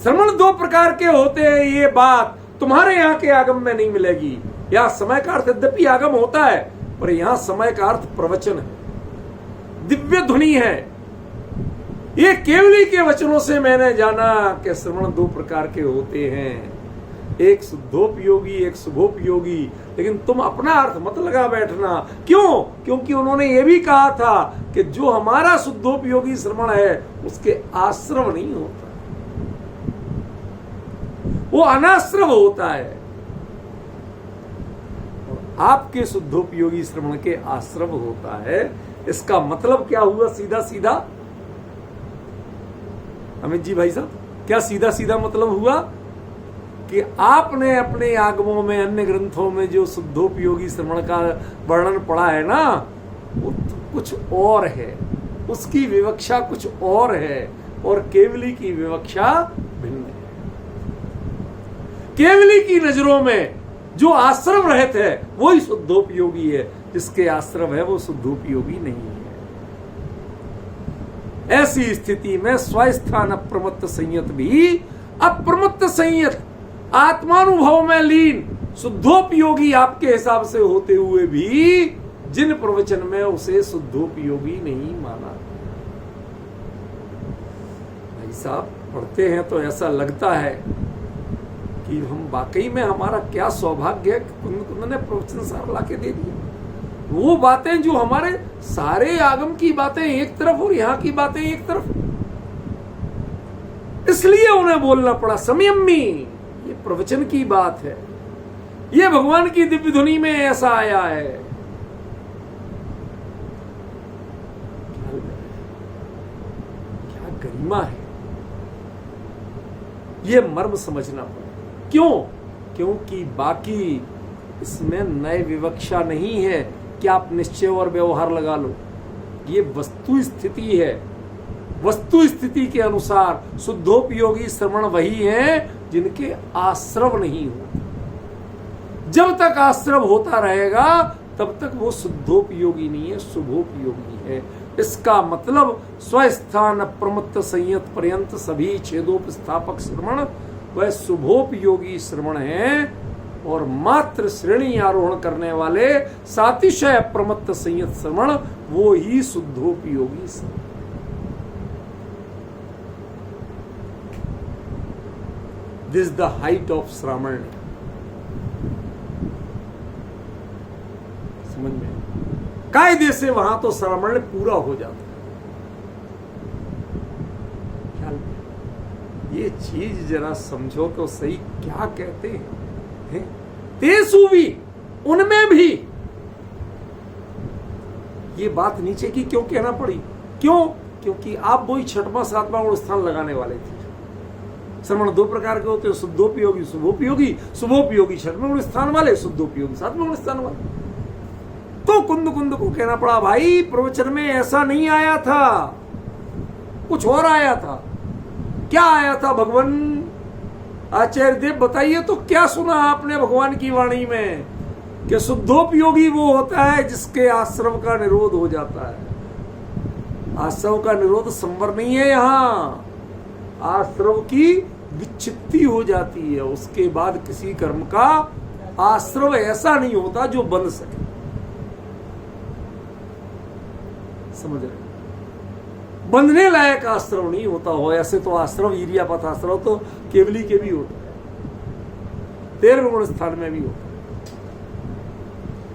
श्रवण 2 प्रकार के होते हैं। ये बात तुम्हारे यहाँ के आगम में नहीं मिलेगी। यहाँ समय का अर्थ यद्यपि आगम होता है, पर यहाँ समय का अर्थ प्रवचन है, दिव्य ध्वनि है। ये केवली के वचनों से मैंने जाना कि श्रवण 2 प्रकार के होते हैं, एक शुद्धोपयोगी एक शुभोपयोगी। लेकिन तुम अपना अर्थ मत लगा बैठना। क्यों? क्योंकि उन्होंने ये भी कहा था कि जो हमारा शुद्धोपयोगी श्रवण है उसके आश्रव नहीं होता, वो अनाश्रव होता है। और आपके शुद्धोपयोगी श्रवण के आश्रव होता है। इसका मतलब क्या हुआ? सीधा सीधा अमित जी भाई साहब, क्या सीधा सीधा मतलब हुआ कि आपने अपने आगमों में, अन्य ग्रंथों में जो शुद्धोपयोगी श्रवण का वर्णन पढ़ा है ना, वो तो कुछ और है, उसकी विवक्षा कुछ और है, और केवली की विवक्षा भिन्न है। केवली की नजरों में जो आश्रव रहित है वही शुद्धोपयोगी है, जिसके आश्रव है वो शुद्धोपयोगी नहीं है। ऐसी स्थिति में स्वस्थान अप्रमत्त संयत भी, अप्रमत्त संयत आत्मानुभव में लीन शुद्धोपयोगी आपके हिसाब से होते हुए भी जिन प्रवचन में उसे शुद्धोपयोगी नहीं माना। भाई साहब, पढ़ते हैं तो ऐसा लगता है कि हम वाकई में, हमारा क्या सौभाग्य है कि कुंद कुंद ने प्रवचन सार लाके दे दिए। वो बातें जो हमारे सारे आगम की बातें एक तरफ और यहाँ की बातें एक तरफ, इसलिए उन्हें बोलना पड़ा संयमी। ये प्रवचन की बात है, ये भगवान की दिव्य ध्वनि में ऐसा आया है। क्या गरिमा है, ये मर्म समझना पड़ा। क्यों? क्योंकि बाकी इसमें नए विवक्षा नहीं है कि आप निश्चय और व्यवहार लगा लो। ये वस्तु स्थिति है। वस्तु स्थिति के अनुसार शुद्धोपयोगी श्रवण वही है जिनके आश्रव नहीं होते। जब तक आश्रव होता रहेगा तब तक वो शुद्धोपयोगी नहीं है, शुभोपयोगी है। इसका मतलब स्वस्थान अप्रमत्त संयत पर्यंत सभी छेदोपस्थापक श्रवण वह शुभोपयोगी श्रवण है, और मात्र श्रेणी आरोहण करने वाले सातिशय अप्रमत्त संयत श्रवण वो ही शुद्धोपयोगी श्रवण। दिस द हाइट ऑफ श्रावण। समझ में? कायदे से वहां तो श्रावण पूरा हो जाता है। ख्याल, ये चीज जरा समझो तो सही, क्या कहते हैं? तेसु भी, उनमें भी। ये बात नीचे की क्यों कहना पड़ी? क्यों? क्योंकि आप वही छठवां सातवां और स्थान लगाने वाले थे। श्रवण दो प्रकार के होते हैं, शुद्धोपयोगी, शुभोपयोगी। शुभोपयोगी छठवें स्थान वाले, शुद्धोपयोगी सातवें स्थान वाले। तो कुंद को कहना पड़ा, भाई प्रवचन में ऐसा नहीं आया था, कुछ और आया था। क्या आया था भगवान? आचार्य देव बताइए तो, क्या सुना आपने भगवान की वाणी में? कि शुद्धोपयोगी वो होता है जिसके आश्रम का निरोध हो जाता है। आश्रम का निरोध संवर नहीं है, यहां आश्रम की विच्छित्ति हो जाती है। उसके बाद किसी कर्म का आश्रम ऐसा नहीं होता जो बन सके। समझ रहे? बंधने लायक आश्रम नहीं होता हो। ऐसे तो आश्रम, ईरियापथ आश्रम तो केवली के भी होता है, 13वें गुण स्थान में भी होता है।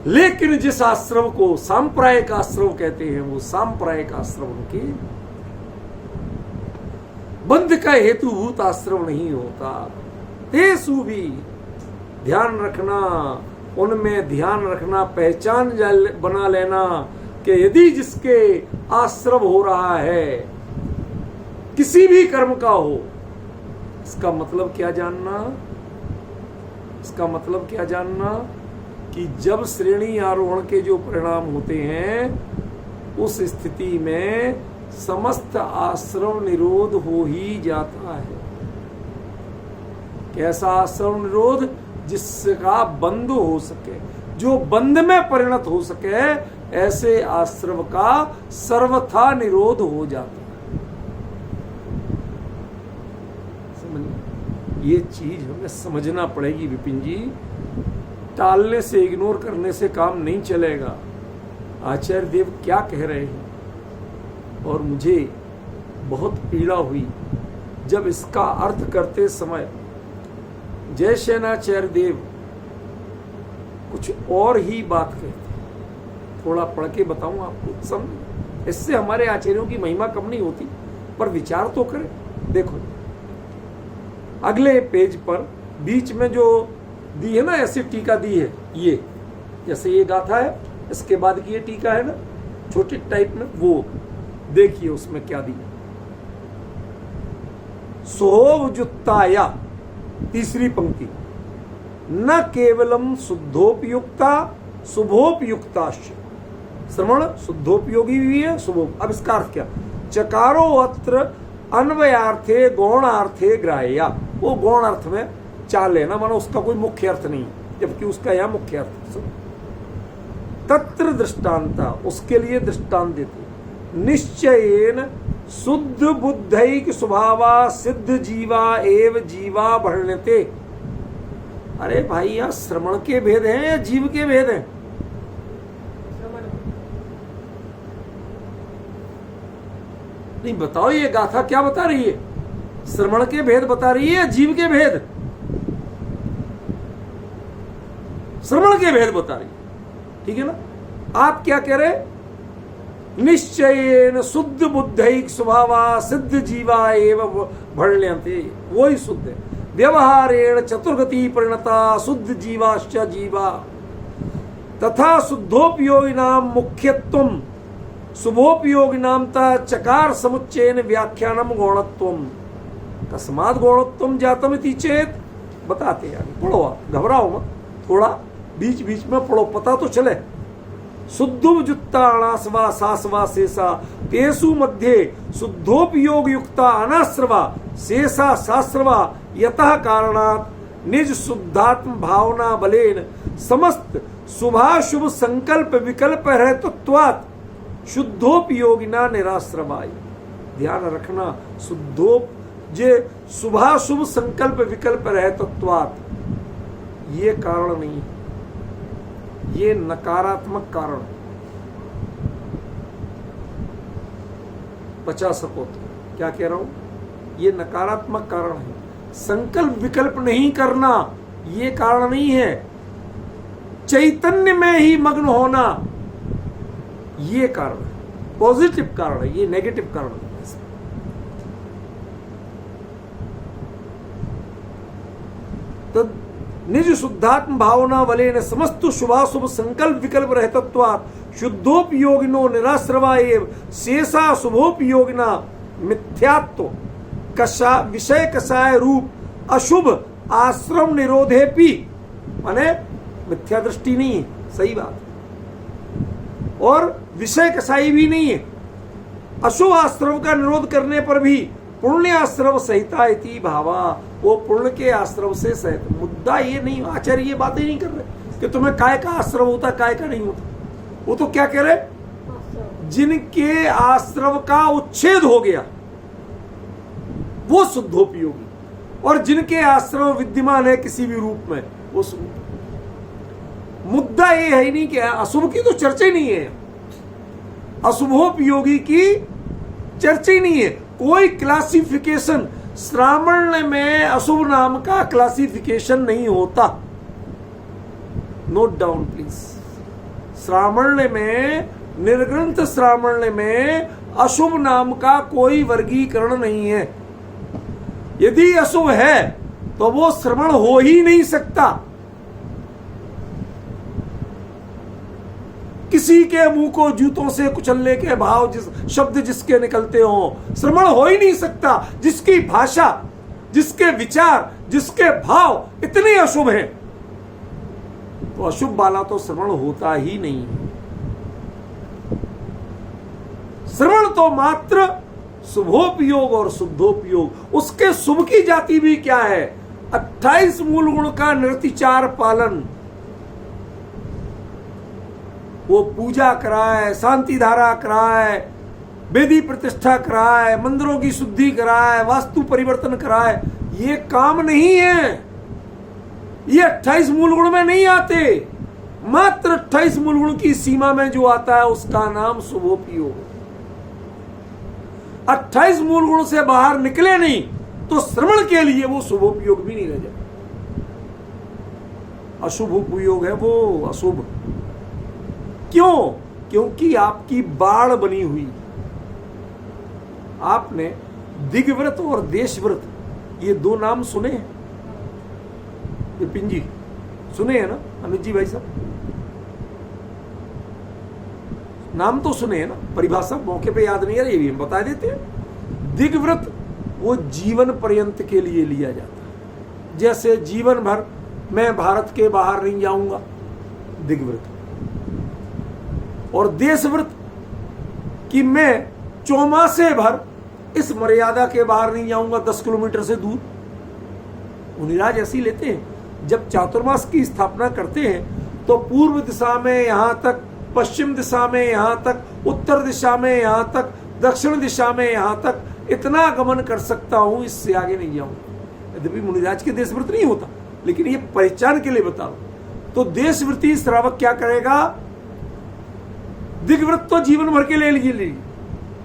लेकिन जिस आश्रम को सांप्रायिक आश्रम कहते हैं, वो सांप्रायिक आश्रम के बंध का हेतुभूत आश्रम नहीं होता। तेसु भी, ध्यान रखना, उनमें ध्यान रखना, पहचान बना लेना कि यदि जिसके आश्रम हो रहा है, किसी भी कर्म का हो, इसका मतलब क्या जानना? इसका मतलब क्या जानना? कि जब श्रेणी आरोहण के जो परिणाम होते हैं, उस स्थिति में समस्त आश्रम निरोध हो ही जाता है। कैसा आश्रम निरोध? जिसका बंध हो सके, जो बंध में परिणत हो सके, ऐसे आश्रम का सर्वथा निरोध हो जाता है। समझिए, ये चीज हमें समझना पड़ेगी विपिन जी। टालने से, इग्नोर करने से काम नहीं चलेगा। आचार्य देव क्या कह रहे हैं, और मुझे बहुत पीड़ा हुई जब इसका अर्थ करते समय जय सेनाचार्य देव कुछ और ही बात कहते। थोड़ा पढ़ के बताऊं आपको, समझ। इससे हमारे आचार्यों की महिमा कम नहीं होती, पर विचार तो करें। देखो अगले पेज पर बीच में जो दी है ना, ऐसी टीका दी है, ये जैसे ये गाथा है, इसके बाद की ये टीका है ना, छोटी टाइप में, वो देखिए उसमें क्या दी। सोवजुत्ताया, तीसरी पंक्ति, न केवलम शुद्धोपयुक्ता शुभोपयुक्ताश्च। श्रवण शुद्धोपयोगी भी है, शुभो। अब इसका अर्थ क्या? चकारो अत्र अन्वयार्थे गौणार्थे ग्राह्या। वो गौण अर्थ में चाल लेना, मानो उसका कोई मुख्य अर्थ नहीं, जबकि उसका यहां मुख्य अर्थ। तत्र दृष्टांता, उसके लिए दृष्टांत देते। निश्चयेन शुद्ध बुद्धैक स्वभावा सिद्ध जीवा एव जीवा वर्ण्यते। अरे भाई, यहां श्रवण के भेद हैं या जीव के भेद हैं? नहीं, बताओ ये गाथा क्या बता रही है? श्रवण के भेद बता रही है या जीव के भेद? श्रवण के भेद बता रही है, ठीक है ना? आप क्या कह रहे? निश्चयेन शुद्ध बुद्धैक स्वभावा सिद्ध जीवा एवं वर्ण्यन्ते, वही शुद्ध है। व्यवहारेण चतुर्गति परिणता शुद्ध जीवाश्च जीवा तथा शुद्धोपयोगिनाम मुख्यत्वम शुभोपयोगिनाम चकार समुच्चयन व्याख्यानम गौणत्वम तस्मात् गौणत्वम जातम इति चेत। बताते हैं, पढ़ो आप, घबराओ मत, थोड़ा बीच बीच में पढ़ो, पता तो चले। शुद्धुम जुत्ता अणासवा सासवा शेषा तेसु मध्ये शुद्धोपयोग युक्ता अनाश्रवा शेषा शास्त्रवा यतः कारणात् निज शुद्धात्म भावना बलेन समस्त शुभाशुभ संकल्प विकल्प हेतुत्वात् शुद्धोपयोगिना निराश्रवाय। ध्यान रखना, जे शुभाशुभ संकल्प विकल्प हेतुत्वात्, ये कारण नहीं, ये नकारात्मक कारण। बचा सको तो क्या कह रहा हूं, ये नकारात्मक कारण है। संकल्प विकल्प नहीं करना ये कारण नहीं है। चैतन्य में ही मग्न होना ये कारण है, पॉजिटिव कारण है, ये नेगेटिव कारण नहीं है। तो निज शुद्धात्म भावना वले न समस्त शुभाशुभ संकल्प विकल्प रहतत्वात् शुद्धोपयोगिनो निराश्रवा एव शेषा शुभोपयोगिना मिथ्यात्व कषा विषय कषाय रूप अशुभ आश्रम निरोधेपि, माने मिथ्या दृष्टि नहीं है, सही बात, और विषय कसाई भी नहीं है। अशुभ आश्रम का निरोध करने पर भी पुण्य आश्रम सहिता इति भावा, वो पुण्य के आश्रम से सहित। मुद्दा ये नहीं, आचार्य ये बातें नहीं कर रहे कि तुम्हें काय का आश्रम होता काय का नहीं होता। वो तो क्या कह रहे, जिनके आश्रम का उच्छेद हो गया वो शुद्धोपयोगी, और जिनके आश्रम विद्यमान है किसी भी रूप में वो शुद्ध। मुद्दा ये है ही नहीं कि अशुभ की तो चर्चा ही नहीं है, अशुभोपयोगी की चर्चा ही नहीं है। कोई क्लासिफिकेशन श्रावण में अशुभ नाम का क्लासिफिकेशन नहीं होता, नोट डाउन प्लीज। श्रावण में, निर्ग्रंथ श्रावण में अशुभ नाम का कोई वर्गीकरण नहीं है। यदि अशुभ है तो वो श्रवण हो ही नहीं सकता। किसी के मुंह को जूतों से कुचलने के भाव शब्द जिसके निकलते हो, श्रवण हो ही नहीं सकता। जिसकी भाषा, जिसके विचार, जिसके भाव इतने अशुभ हैं, तो अशुभ वाला तो श्रवण होता ही नहीं है। श्रवण तो मात्र शुभोपयोग और शुद्धोपयोग। उसके शुभ की जाति भी क्या है, 28 मूल गुण का निर्तिचार पालन। वो पूजा कराए, शांति धारा कराए, वेदी प्रतिष्ठा कराए, मंदिरों की शुद्धि कराए, वास्तु परिवर्तन कराए, ये काम नहीं है। ये 28 मूल गुण में नहीं आते। मात्र 28 मूल गुण की सीमा में जो आता है उसका नाम शुभोपयोग। 28 मूल गुण से बाहर निकले नहीं तो श्रवण के लिए वो शुभोपयोग भी नहीं रह जाए। अशुभ उपयोग है वो, अशुभ। क्यों? क्योंकि आपकी बाढ़ बनी हुई। आपने दिग्व्रत और देशव्रत ये दो नाम सुने हैं? विपिन जी सुने हैं ना? अमित जी भाई साहब नाम तो सुने हैं ना? परिभाषा मौके पे याद नहीं है, ये भी हम बता देते हैं। दिग्व्रत वो जीवन पर्यंत के लिए लिया जाता है। जैसे जीवन भर मैं भारत के बाहर नहीं जाऊंगा, दिग्व्रत। और देशव्रत कि मैं चौमासे भर इस मर्यादा के बाहर नहीं जाऊंगा, 10 किलोमीटर से दूर। मुनिराज ऐसी लेते हैं। जब चातुर्मास की स्थापना करते हैं तो पूर्व दिशा में यहां तक, पश्चिम दिशा में यहां तक, उत्तर दिशा में यहां तक, दक्षिण दिशा में यहां तक इतना गमन कर सकता हूं, इससे आगे नहीं जाऊंगा। यद्यपि मुनिराज के देशव्रत नहीं होता, लेकिन ये पहचान के लिए बता रहा। तो देशव्रती श्रावक क्या करेगा? दिग्व्रत तो जीवन भर के लिए लीजिए,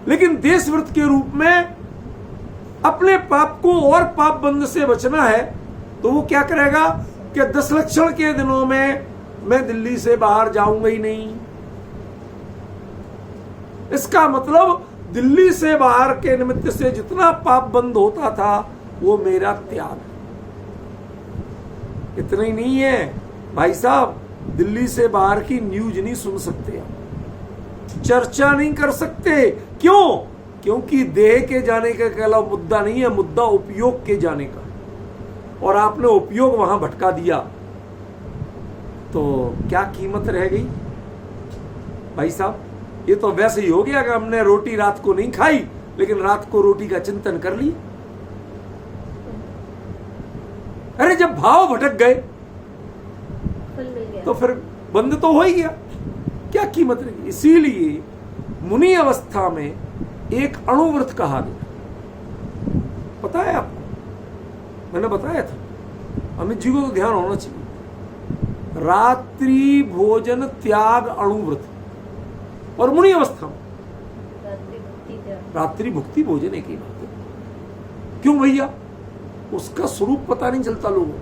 लेकिन देशव्रत के रूप में अपने पाप को और पाप बंध से बचना है तो वो क्या करेगा कि 10 लक्षण के दिनों में मैं दिल्ली से बाहर जाऊंगा ही नहीं। इसका मतलब दिल्ली से बाहर के निमित्त से जितना पाप बंद होता था वो मेरा त्याग। इतना ही नहीं है भाई साहब, दिल्ली से बाहर की न्यूज नहीं सुन सकते आप, चर्चा नहीं कर सकते। क्यों? क्योंकि देह के जाने का कहला मुद्दा नहीं है, मुद्दा उपयोग के जाने का। और आपने उपयोग वहां भटका दिया तो क्या कीमत रह गई भाई साहब? ये तो वैसे ही हो गया कि हमने रोटी रात को नहीं खाई, लेकिन रात को रोटी का चिंतन कर लिया। अरे जब भाव भटक गए तो फिर बंद तो हो ही गया, क्या कीमत रही? इसीलिए मुनि अवस्था में एक अणुव्रत कहा गया। पता है आपको? मैंने बताया था, अमित जी को तो ध्यान होना चाहिए। रात्रि भोजन त्याग अणुव्रत, और मुनि अवस्था में रात्रि भुक्ति भोजन एक ही बात है। क्यों भैया? उसका स्वरूप पता नहीं चलता लोगों को,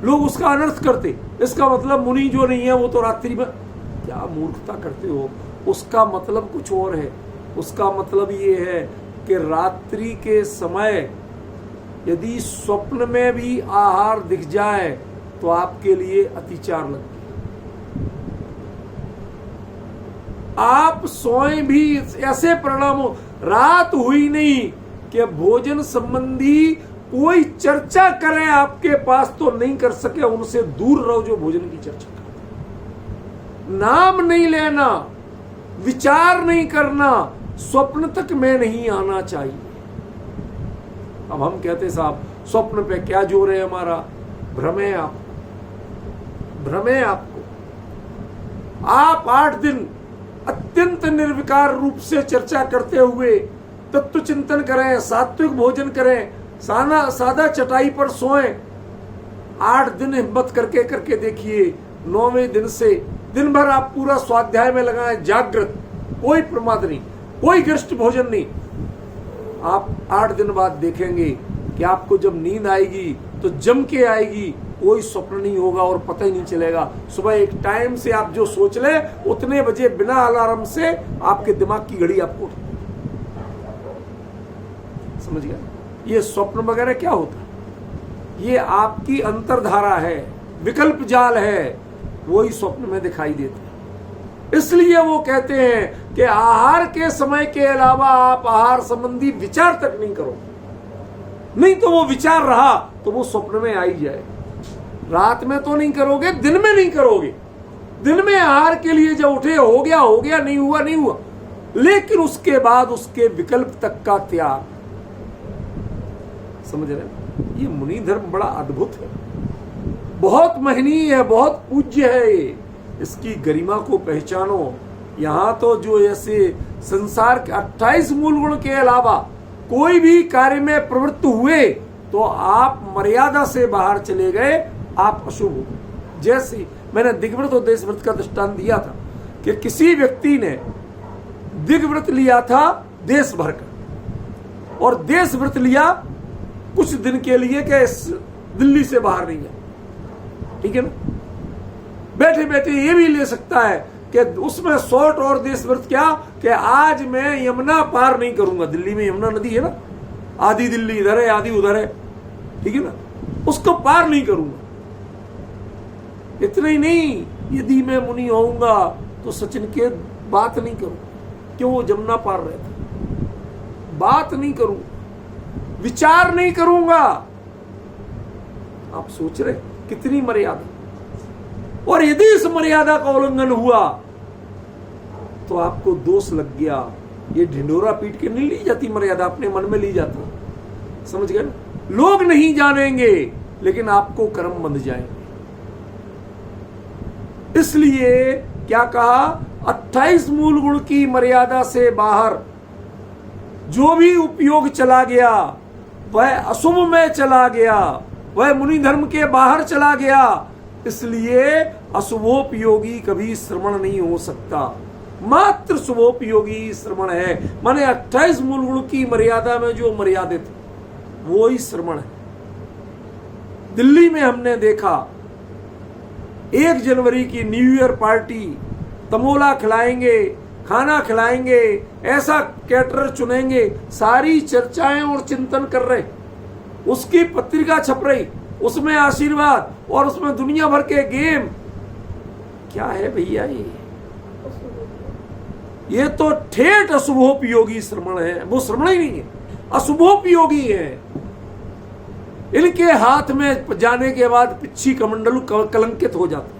लोग उसका अनर्थ करते, इसका मतलब मुनि जो नहीं है वो तो रात्रि में, क्या मूर्खता करते हो। उसका मतलब कुछ और है। उसका मतलब ये है कि रात्रि के समय यदि स्वप्न में भी आहार दिख जाए तो आपके लिए अतिचार लगती है। आप सोए भी ऐसे परिणाम हो, रात हुई नहीं कि भोजन संबंधी कोई चर्चा करें आपके पास तो नहीं कर सके, उनसे दूर रहो जो भोजन की चर्चा करते। नाम नहीं लेना, विचार नहीं करना, स्वप्न तक में नहीं आना चाहिए। अब हम कहते साहब स्वप्न पे क्या जोर है हमारा, भ्रम है आपको, भ्रम है आपको। आप 8 दिन अत्यंत निर्विकार रूप से चर्चा करते हुए तत्व चिंतन करें, सात्विक भोजन करें, सादा चटाई पर सोएं, 8 दिन हिम्मत करके देखिए। 9वें दिन से दिन भर आप पूरा स्वाध्याय में लगाएं, जागृत, कोई प्रमाद नहीं, कोई गरिष्ठ भोजन नहीं। आप 8 दिन बाद देखेंगे कि आपको जब नींद आएगी तो जम के आएगी, कोई स्वप्न नहीं होगा और पता ही नहीं चलेगा। सुबह एक टाइम से आप जो सोच ले उतने बजे बिना अलार्म से आपके दिमाग की घड़ी आपको, समझ गया। ये स्वप्न वगैरह क्या होता है, ये आपकी अंतर्धारा है, विकल्प जाल है, वही स्वप्न में दिखाई देता है। इसलिए वो कहते हैं कि आहार के समय के अलावा आप आहार संबंधी विचार तक नहीं करो, नहीं तो वो विचार रहा तो वो स्वप्न में आ ही जाए। रात में तो नहीं करोगे, दिन में नहीं करोगे। दिन में आहार के लिए जब उठे हो गया, नहीं हुआ, लेकिन उसके बाद उसके विकल्प तक का त्याग, समझ रहे। ये मुनि धर्म बड़ा अद्भुत है, बहुत महनीय है, बहुत पूज्य है। ये इसकी गरिमा को पहचानो। यहाँ तो जो ऐसे संसार के 28 मूल गुण के अलावा कोई भी कार्य में प्रवृत्त हुए तो आप मर्यादा से बाहर चले गए, आप अशुभ हो। जैसे मैंने दिग्व्रत और देशव्रत का दृष्टांत दिया था कि किसी व्यक्ति ने दिग्व्रत लिया था देश भर का और देशव्रत लिया कुछ दिन के लिए कि दिल्ली से बाहर नहीं है, ठीक है ना। बैठे बैठे ये भी ले सकता है कि उसमें शॉर्ट और देशव्रत क्या कि आज मैं यमुना पार नहीं करूंगा। दिल्ली में यमुना नदी है ना, आधी दिल्ली इधर है आधी उधर है, ठीक है ना, उसको पार नहीं करूंगा। इतना ही नहीं, यदि मैं मुनि होऊंगा तो सचिन के बात नहीं करूंगा, क्यों, वो जमुना पार रहता, बात नहीं करूंगा, विचार नहीं करूंगा। आप सोच रहे कितनी मर्यादा। और यदि इस मर्यादा का उल्लंघन हुआ तो आपको दोष लग गया। ये ढिंडोरा पीट के नहीं ली जाती मर्यादा, अपने मन में ली जाती, समझ गए ना। लोग नहीं जानेंगे लेकिन आपको कर्म बंध जाएंगे। इसलिए क्या कहा, 28 मूल गुण की मर्यादा से बाहर जो भी उपयोग चला गया वह अशुभ में चला गया, वह मुनि धर्म के बाहर चला गया। इसलिए अशुभोपयोगी कभी श्रवण नहीं हो सकता, मात्र शुभोपयोगी श्रवण है। माने 28 मूल गुण की मर्यादा में जो मर्यादित वो ही श्रवण है। दिल्ली में हमने देखा 1 जनवरी की न्यू ईयर पार्टी, तमोला खिलाएंगे, खाना खिलाएंगे, ऐसा कैटरर चुनेंगे, सारी चर्चाएं और चिंतन कर रहे, उसकी पत्रिका छप रही, उसमें आशीर्वाद और उसमें दुनिया भर के गेम। क्या है भैया ये तो ठेठ अशुभोपयोगी श्रवण है, वो श्रवण ही नहीं है, अशुभोपयोगी है। इनके हाथ में जाने के बाद पिच्छी कमंडलू कलंकित हो जाते,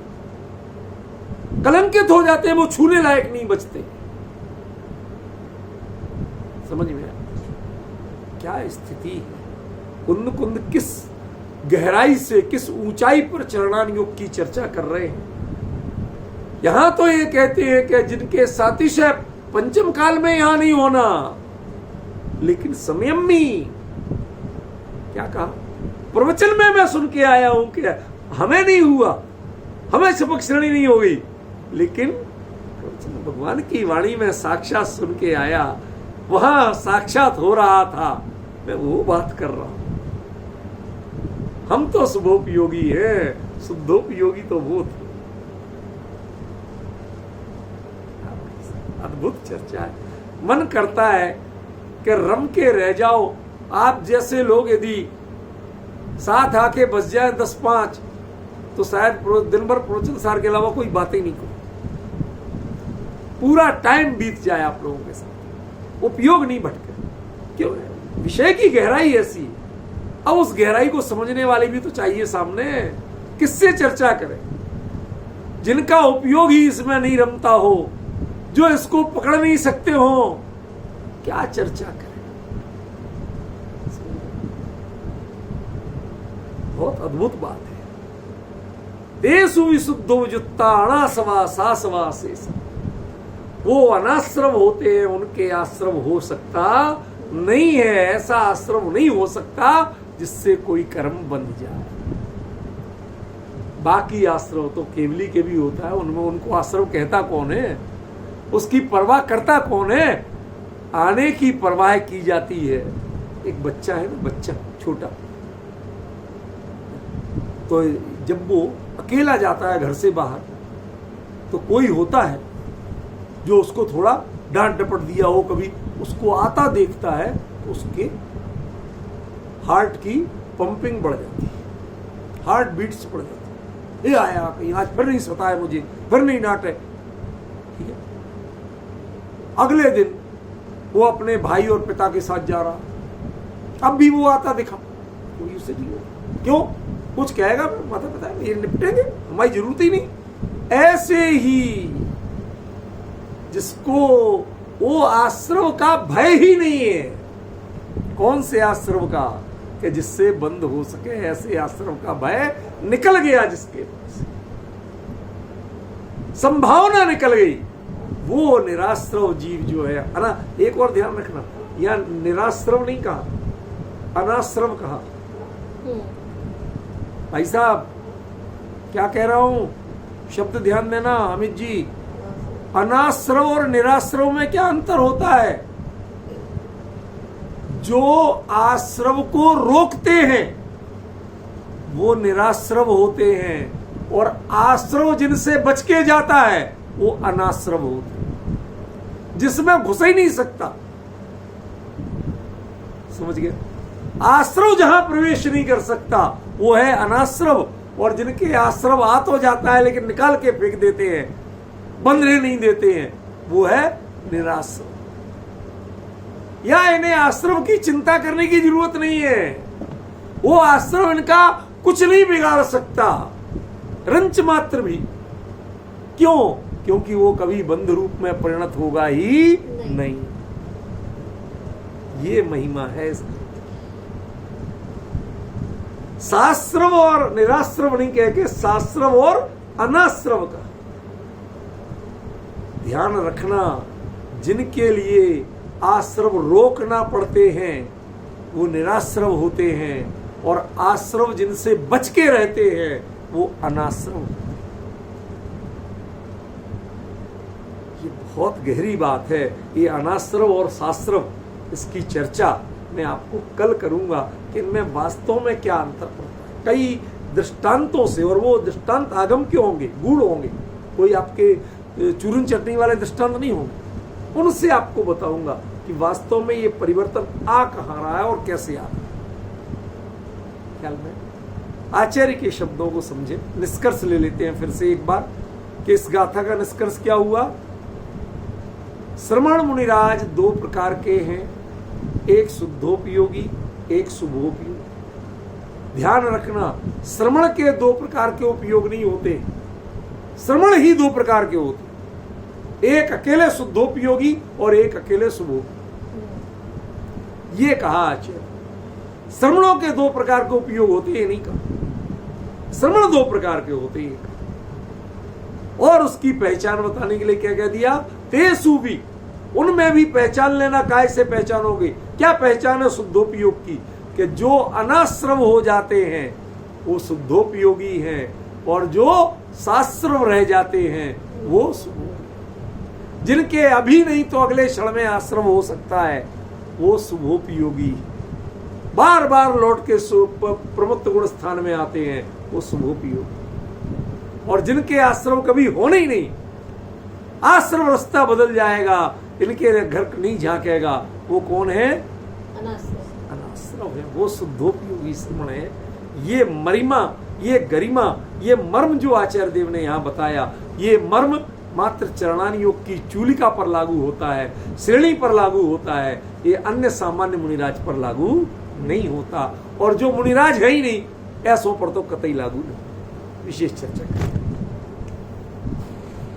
कलंकित हो जाते हैं, वो छूने लायक नहीं बचते। समझ में क्या स्थिति है। कुंद कुंद किस गहराई से, किस ऊंचाई पर चरणान योग की चर्चा कर रहे हैं। यहां तो ये कहते हैं कि जिनके सातिशय पंचम काल में यहां नहीं होना, लेकिन संयमी क्या कहा, प्रवचन में मैं सुन के आया हूं कि हमें नहीं हुआ, हमें शपथ श्रेणी नहीं हो गई, लेकिन भगवान की वाणी में साक्षात सुन के आया, वहां साक्षात हो रहा था मैं वो बात कर रहा हूं। हम तो शुभोपयोगी हैं, शुद्धोपयोगी तो वो थे। अद्भुत चर्चा है। मन करता है कि रम के रह जाओ। आप जैसे लोग यदि साथ आके बस जाए 10-5 तो शायद दिन भर प्रवचन सार के अलावा कोई बात ही नहीं करो। पूरा टाइम बीत जाए आप लोगों के साथ, उपयोग नहीं भटके। क्यों? विषय की गहराई ऐसी है। अब उस गहराई को समझने वाले भी तो चाहिए सामने। किससे चर्चा करें? जिनका उपयोग ही इसमें नहीं रमता हो, जो इसको पकड़ नहीं सकते हो, क्या चर्चा करें? बहुत अद्भुत बात है। तेसु विशुद्धो जुत्ता अनासवा सासवा शेष। वो अनाश्रम होते हैं, उनके आश्रम हो सकता नहीं है। ऐसा आश्रम नहीं हो सकता जिससे कोई कर्म बन जाए। बाकी आश्रम तो केवली के भी होता है, उनमें उनको आश्रम कहता कौन है? उसकी परवाह करता कौन है? आने की परवाह की जाती है। एक बच्चा है ना, बच्चा छोटा, तो जब वो अकेला जाता है घर से बाहर, तो कोई होता है जो उसको थोड़ा डांट डपट दिया हो, कभी उसको आता देखता है, तो उसके हार्ट की पंपिंग बढ़ जाती है, हार्ट बीट्स बढ़ जाती है। ये आया कहीं, आज फिर नहीं सताए मुझे, फिर नहीं डांटे। ठीक है, अगले दिन वो अपने भाई और पिता के साथ जा रहा, अब भी वो आता दिखा, कोई उससे नहीं, क्यों? कुछ कहेगा, माता पिता ये निपटेंगे, हमारी जरूरत ही नहीं। ऐसे ही जिसको वो आश्रम का भय ही नहीं है, कौन से आश्रम का कि जिससे बंद हो सके, ऐसे आश्रम का भय निकल गया, जिसके पास संभावना निकल गई, वो निराश्रव जीव जो है ना। एक और ध्यान रखना, यहां निराश्रव नहीं कहा, अनाश्रम कहा। भाई साहब क्या कह रहा हूं, शब्द ध्यान देना अमित जी। अनाश्रव और निराश्रव में क्या अंतर होता है? जो आश्रव को रोकते हैं वो निराश्रव होते हैं, और आश्रव जिनसे बच के जाता है वो अनाश्रव होते हैं, जिसमें घुस ही नहीं सकता। समझ गए? आश्रव जहां प्रवेश नहीं कर सकता वो है अनाश्रव, और जिनके आश्रव आ तो जाता है लेकिन निकाल के फेंक देते हैं, बंधने नहीं देते हैं, वो है निराश्रव। या इन्हें आश्रम की चिंता करने की जरूरत नहीं है, वो आश्रम इनका कुछ नहीं बिगाड़ सकता, रंच मात्र भी। क्यों? क्योंकि वो कभी बंध रूप में परिणत होगा ही नहीं। ये महिमा है इसकी। शास्त्रव और निराश्रव नहीं कह के शास्त्रव और अनाश्रव का ध्यान रखना। जिनके लिए आश्रव रोकना पड़ते हैं वो निराश्रव होते हैं, और आश्रव जिनसे बच के रहते हैं वो अनाश्रव होते हैं। ये बहुत गहरी बात है। ये अनाश्रव और शास्त्रव, इसकी चर्चा मैं आपको कल करूंगा कि इनमें वास्तव में क्या अंतर पड़ता है, कई दृष्टांतों से। और वो दृष्टांत आगम क्यों होंगे, गूढ़ होंगे, कोई आपके चूरन चटनी वाले दृष्टांत नहीं होंगे। उनसे आपको बताऊंगा कि वास्तव में ये परिवर्तन आ कहां रहा है और कैसे आ रहा है। ख्याल में आचार्य के शब्दों को समझे। निष्कर्ष ले लेते हैं फिर से एक बार कि इस गाथा का निष्कर्ष क्या हुआ। श्रमण मुनिराज दो प्रकार के हैं, एक शुद्धोपयोगी, एक शुभोपयोगी। ध्यान रखना, श्रमण के दो प्रकार के उपयोग नहीं होते, श्रमण ही दो प्रकार के होते, एक अकेले शुद्धोपयोगी और एक अकेले शुभोपयोगी। ये कहा आचार्य। श्रमणों के दो प्रकार के उपयोग होते हैं, नहीं कहा। श्रमण दो प्रकार के होते हैं, और उसकी पहचान बताने के लिए क्या कह दिया, तेसु भी, उनमें भी पहचान लेना। काय से पहचानोगे? क्या पहचान है शुद्धोपयोग की? कि जो अनाश्रव हो जाते हैं वो शुद्धोपयोगी हैं, और जो शास्त्रव रह जाते हैं वो शुभोपयोगी। जिनके अभी नहीं तो अगले क्षण में आश्रम हो सकता है वो शुभोपयोगी। बार बार लौट के प्रमुक्त गुण स्थान में आते हैं, वो शुभोपी योग। और जिनके आश्रम कभी होने ही नहीं, आश्रम रास्ता बदल जाएगा, इनके घर नहीं झांकेगा, वो कौन है? अनाश्रम है, वो शुद्धोपयोगी श्रमण है। ये मरिमा, ये गरिमा, ये मर्म जो आचार्य देव ने यहाँ बताया, ये मर्म मात्र चरणान योग की चूलिका पर लागू होता है, श्रेणी पर लागू होता है, ये अन्य सामान्य मुनिराज पर लागू नहीं होता। और जो मुनिराज है ही नहीं, ऐसों पर तो कतई लागू नहीं। विशेष चर्चा करें।